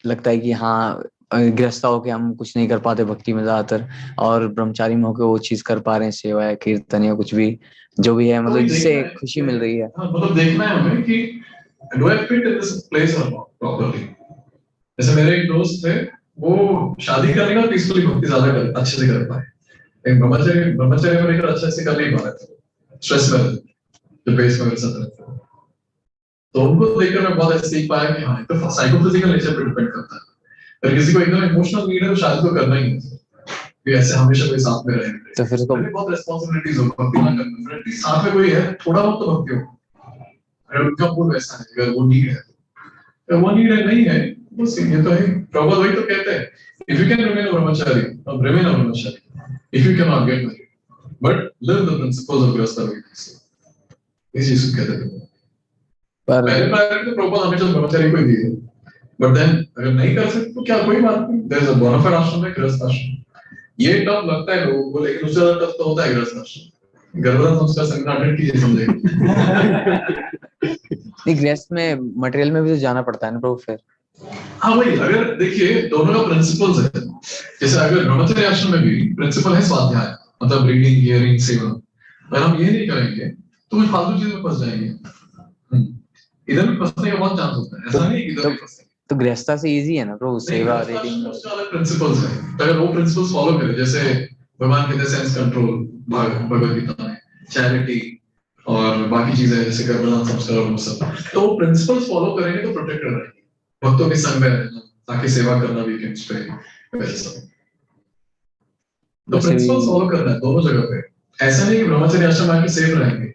लगता है कि हाँ गृहस्था होके हम कुछ नहीं कर पाते भक्ति में ज्यादातर, और ब्रह्मचारी में होके वो चीज कर पा रहे हैं, सेवा है, कीर्तन या कुछ भी जो भी है, मतलब जिससे खुशी मिल रही है। मतलब देखना है हमें कि do I fit in this place or not properly। जैसे मेरे एक दोस्त थे, वो शादी करने का पीसफुली भक्ति ज्यादा अच्छे से कर पाए, लेकिन ब्रह्मचर्य को लेकर अच्छे से कर नहीं पा रहे थे, स्ट्रेस में जो बेस में मेरे साथ रहते थे। तो उनको देखकर मैं बहुत ऐसे सीख पाया कि हाँ ये तो साइकोफिजिकल नेचर पे डिपेंड करता है। अगर किसी को एकदम इमोशनल नीड है तो शायद को करना ही है, कि ऐसे हमेशा कोई साथ में रहे, तो फिर उसको बहुत रिस्पांसिबिलिटीज हो, भक्ति ना करना, साथ में कोई है थोड़ा बहुत तो भक्ति हो। अगर उनका मूड वैसा है, अगर वो नीड है, तो वो नीड है नहीं है, वो ये तो है। प्रभुपाद वही तो कहते हैं, if you can remain a ब्रह्मचारी और remain a Brahmachari, if you can not get married but live the principles of गृहस्थ लाइफ, इस चीज को कहते हैं। पर पहले प्रायोरिटी तो प्रभुपाद हमेशा ब्रह्मचारी को ही दी है, बट देन अगर नहीं कर सकते तो क्या कोई बात नहीं, देयर इज अ बोनाफाइड आश्रम है गृहस्थ आश्रम। ये टफ लगता है लोगों को, लेकिन उससे ज्यादा टफ तो होता है गृहस्थ आश्रम। गर्भधारण संस्कार सेमिनार अटेंड कीजिए, समझेंगे। नहीं गृहस्थ में मटेरियल में भी तो जाना पड़ता है ना प्रभु फिर। हाँ वही, अगर देखिए दोनों का प्रिंसिपल्स है, जैसे अगर ब्रह्मचर्य आश्रम में भी प्रिंसिपल है स्वाध्याय, मतलब रीडिंग, हियरिंग, सेवा, अगर हम ये नहीं करेंगे तो कुछ फालतू चीज में फंस जाएंगे। इधर भी फंसने का बहुत चांस होता है, ऐसा नहीं इधर भी फंसने। तो गृहस्था से इजी है ना प्रभु, सेवा रीडिंग, उसके अलग प्रिंसिपल्स है। अगर वो प्रिंसिपल्स फॉलो करें, जैसे भगवान कहते हैं सेंस कंट्रोल, भगवद गीता में, चैरिटी और बाकी चीजें जैसे कर्मदान संस्कार और वो सब, तो प्रिंसिपल्स फॉलो करेंगे तो प्रोटेक्टेड रहेंगे, भक्तों के संग में रहना ताकि सेवा करना वीकेंड्स पे वैसा, तो प्रिंसिपल्स फॉलो करना है दोनों जगह पे। ऐसा नहीं कि ब्रह्मचर्य आश्रम आके सेफ रहेंगे,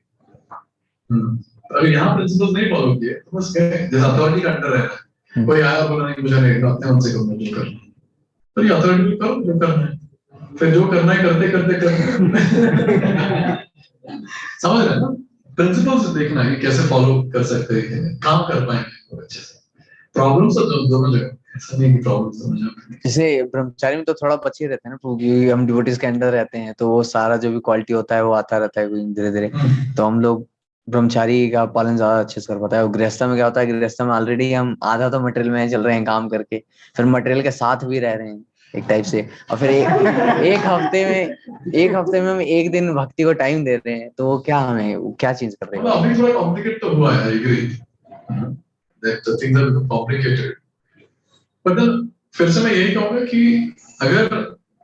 अगर यहाँ प्रिंसिपल्स नहीं फॉलो किए तो बस गए, जैसे अथॉरिटी का अंडर रहना, कोई आया और बोला नहीं मुझे नहीं अपने मन से करना जो करना, तो ये अथॉरिटी करो जो करना है, फिर जो करना है करते करते करते समझ रहे हैं ना, प्रिंसिपल्स देखना है कि कैसे फॉलो कर सकते हैं, काम कर पाएंगे अच्छे से। प्रॉब्लम्स तो दोनों जगह, ऐसा नहीं कि प्रॉब्लम्स दोनों जगह। जैसे ब्रह्मचारी में तो थोड़ा बचे रहते हैं ना, क्योंकि हम डिवोटीज के अंदर रहते हैं तो वो सारा जो भी क्वालिटी होता है वो आता रहता है धीरे धीरे, तो हम लोग ब्रह्मचारी का पालन ज्यादा अच्छे से कर पाता है। और गृहस्थ में क्या होता है, गृहस्थ में ऑलरेडी हम आधा तो मटेरियल में चल रहे हैं काम करके, फिर मटेरियल के साथ भी रह रहे हैं एक टाइप से, और फिर एक हफ्ते में हम एक दिन भक्ति को टाइम दे रहे हैं, तो वो क्या हमें क्या चीज कर रहे हैं। अभी थोड़ा कॉम्प्लिकेट तो हुआ है, I agree that the things are complicated, but फिर से मैं यही कहूंगा कि अगर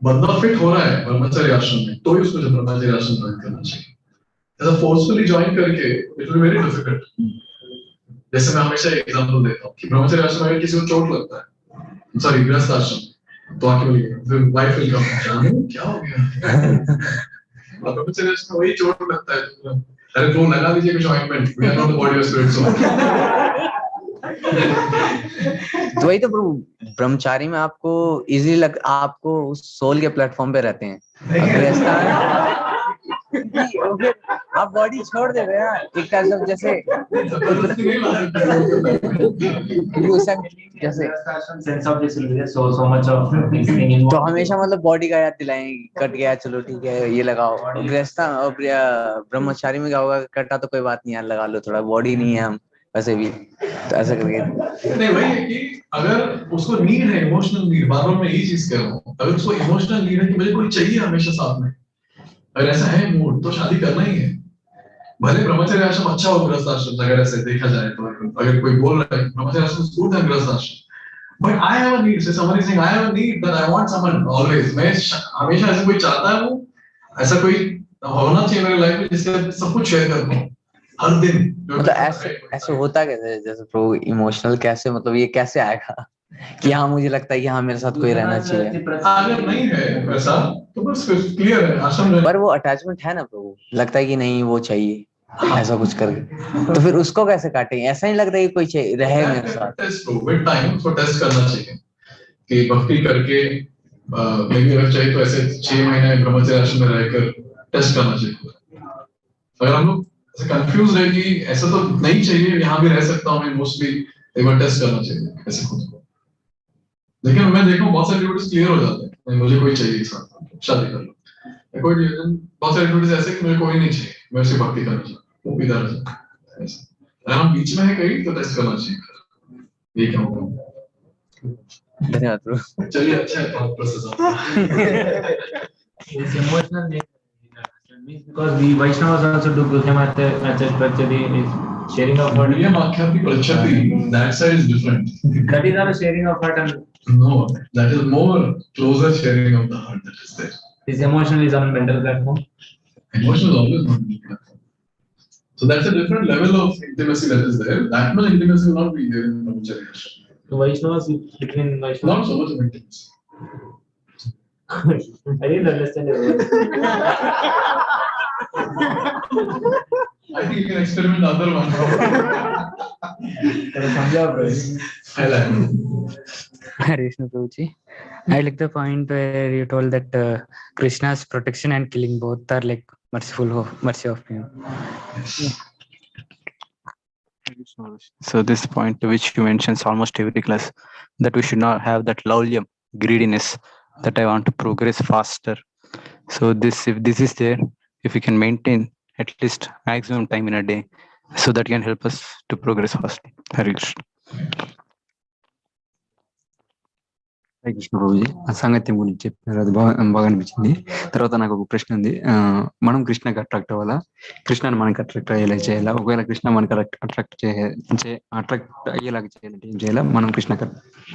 बंदा फिट हो रहा है ब्रह्मचर्य आश्रम में तो ही उसको ब्रह्मचर्य आश्रम ज्वाइन करना चाहिए। ऐसा फोर्सफुली ज्वाइन करके it will be very difficult. जैसे मैं हमेशा एग्जांपल देता हूँ कि ब्रह्मचर्य आश्रम में किसी को चोट लगता है, सॉरी गृहस्थ आश्रम, तो आके बोलिए फिर वाइफ विल कम, जानू क्या हो गया, ब्रह्मचर्य आश्रम में वही चोट लगता है, अरे तो लगा लीजिए कुछ ointment, we are not the body of spirit soul. तो वही तो ब्रह्मचारी में आपको इजीली आपको उस सोल के प्लेटफॉर्म पे रहते हैं, आप बॉडी छोड़ दे रहे हैं एक टाइप से, जैसे तो हमेशा मतलब बॉडी का याद दिलाएंगे, कट गया चलो ठीक है ये लगाओ। गृहस्थ और ब्रह्मचारी में क्या होगा, कटा तो कोई बात नहीं यार लगा लो थोड़ा, बॉडी नहीं है हम वैसे भी, तो ऐसा करके नहीं वही है कि अगर उसको नीड है, इमोशनल नीड, बार बार मैं यही चीज कह रहा हूँ, अगर उसको इमोशनल नीड है कि मुझे कोई चाहिए हमेशा साथ में, अगर ऐसा है मूड तो शादी करना ही है। भले ब्रह्मचर्य आश्रम अच्छा हो गृहस्थ आश्रम, अगर ऐसे देखा जाए तो, अगर कोई बोल रहा है ब्रह्मचर्य आश्रम सूट है गृहस्थ आश्रम, but I have a need, say someone is saying I have a need that I want someone always, मैं हमेशा ऐसे कोई चाहता हूं, ऐसा कोई होना चाहिए मेरे लाइफ में जिससे सब कुछ शेयर कर पाऊं हर दिन। मतलब ऐसे होता कैसे, जैसे प्रो इमोशनल कैसे, मतलब ये कैसे आएगा कि हाँ मुझे लगता है कि हाँ मेरे साथ कोई रहना चाहिए, अगर नहीं है वैसा तो बस क्लियर है आश्रम में, पर वो अटैचमेंट है ना प्रभु, लगता है कि नहीं वो चाहिए ऐसा कुछ करके, तो फिर उसको कैसे काटेंगे, ऐसा नहीं लगता कि कोई चाहिए रहे मेरे साथ। टेस्ट विद टाइम उसको टेस्ट करना चाहिए कि भक्ति करके मे बी अगर चाहिए तो ऐसे 6 महीने ब्रह्मचर्य आश्रम में रहकर टेस्ट करना चाहिए। अगर हम लोग ऐसे कंफ्यूज है कि ऐसा तो नहीं चाहिए, यहाँ भी रह सकता हूँ मैं मोस्टली, एक बार टेस्ट करना चाहिए ऐसे खुद को। लेकिन मैं देखूं बहुत सारे डिवोटीज क्लियर हो जाते हैं, नहीं मुझे कोई चाहिए साथ शादी कर लो, कोई बहुत सारे डिवोटीज ऐसे कि मुझे कोई नहीं चाहिए, मैं उसे भक्ति करना चाहता हूँ, वो भी इधर ऐसा, अगर हम बीच में है कहीं तो टेस्ट करना चाहिए, ये क्या होगा। धन्यवाद प्रभु। चलिए अच्छा है thought process This emotional nature means because the Vaishnavas also do Guhyamata Prachadi is sharing of heart. That side is different. That is not a sharing of heart, and no, that is more closer sharing of the heart that is there. this emotional is on mental platform. Emotional is always on mental platform. So that's a different level of intimacy that is there. That much intimacy will not be there in Brahmacharya Ashram. So Vaishnavas between Vaishnavas. Not so much of intimacy. I didn't understand your word. I think you can experiment other one. Hare Krishna Prabhuji. I like the point where you told that Krishna's protection and killing both are like mercy of him. So this point which you mentions almost every class, that we should not have that laulyam, greediness, that I want to progress faster. So this, if this is there, if we can maintain at least maximum time in a day, so that can help us to progress fastly. Hare Krishna. Hare Krishna Prabhuji, అసాంగత్యం గురించి చెప్పినారు, అది బాగా అనిపించింది. తర్వాత నాకు ఒక ప్రశ్న ఉంది, మనం కృష్ణకి అట్రాక్ట్ అవ్వాలా, కృష్ణని మనకి అట్రాక్ట్ అయ్యేలా చేయాలా? ఒకవేళ కృష్ణ మనకి అట్రాక్ట్ అయ్యేలాగా చేయాలంటే ఏం చేయాలా? మనం కృష్ణకి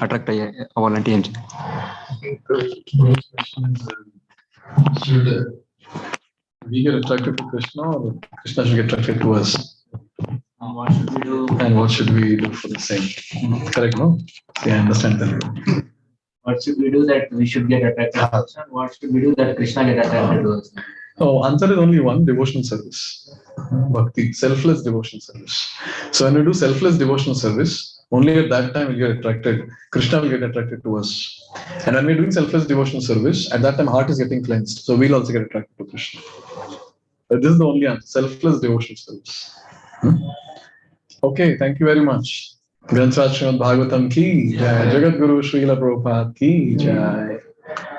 అట్రాక్ట్ అవ్వాలంటే ఏం చేయాలి? Should We get attracted to Krishna, or Krishna should get attracted to us? What should we do? And what should we do for the same? Correct, no? Yeah, I understand that. What should we do that we should get attracted to Krishna? What should we do that Krishna get attracted to us? Oh, answer is only one: devotional service. Bhakti, selfless devotional service. So when we do selfless devotional service, only at that time we'll get attracted. Krishna will get attracted to us. And when we're doing selfless devotional service, at that time heart is getting cleansed. So we'll also get attracted to Krishna. But this is the only answer: selfless devotional service. Okay, thank you very much. Granth Srimad Bhagavatam ki jai, Jagat Guru Srila Prabhupada ki jai.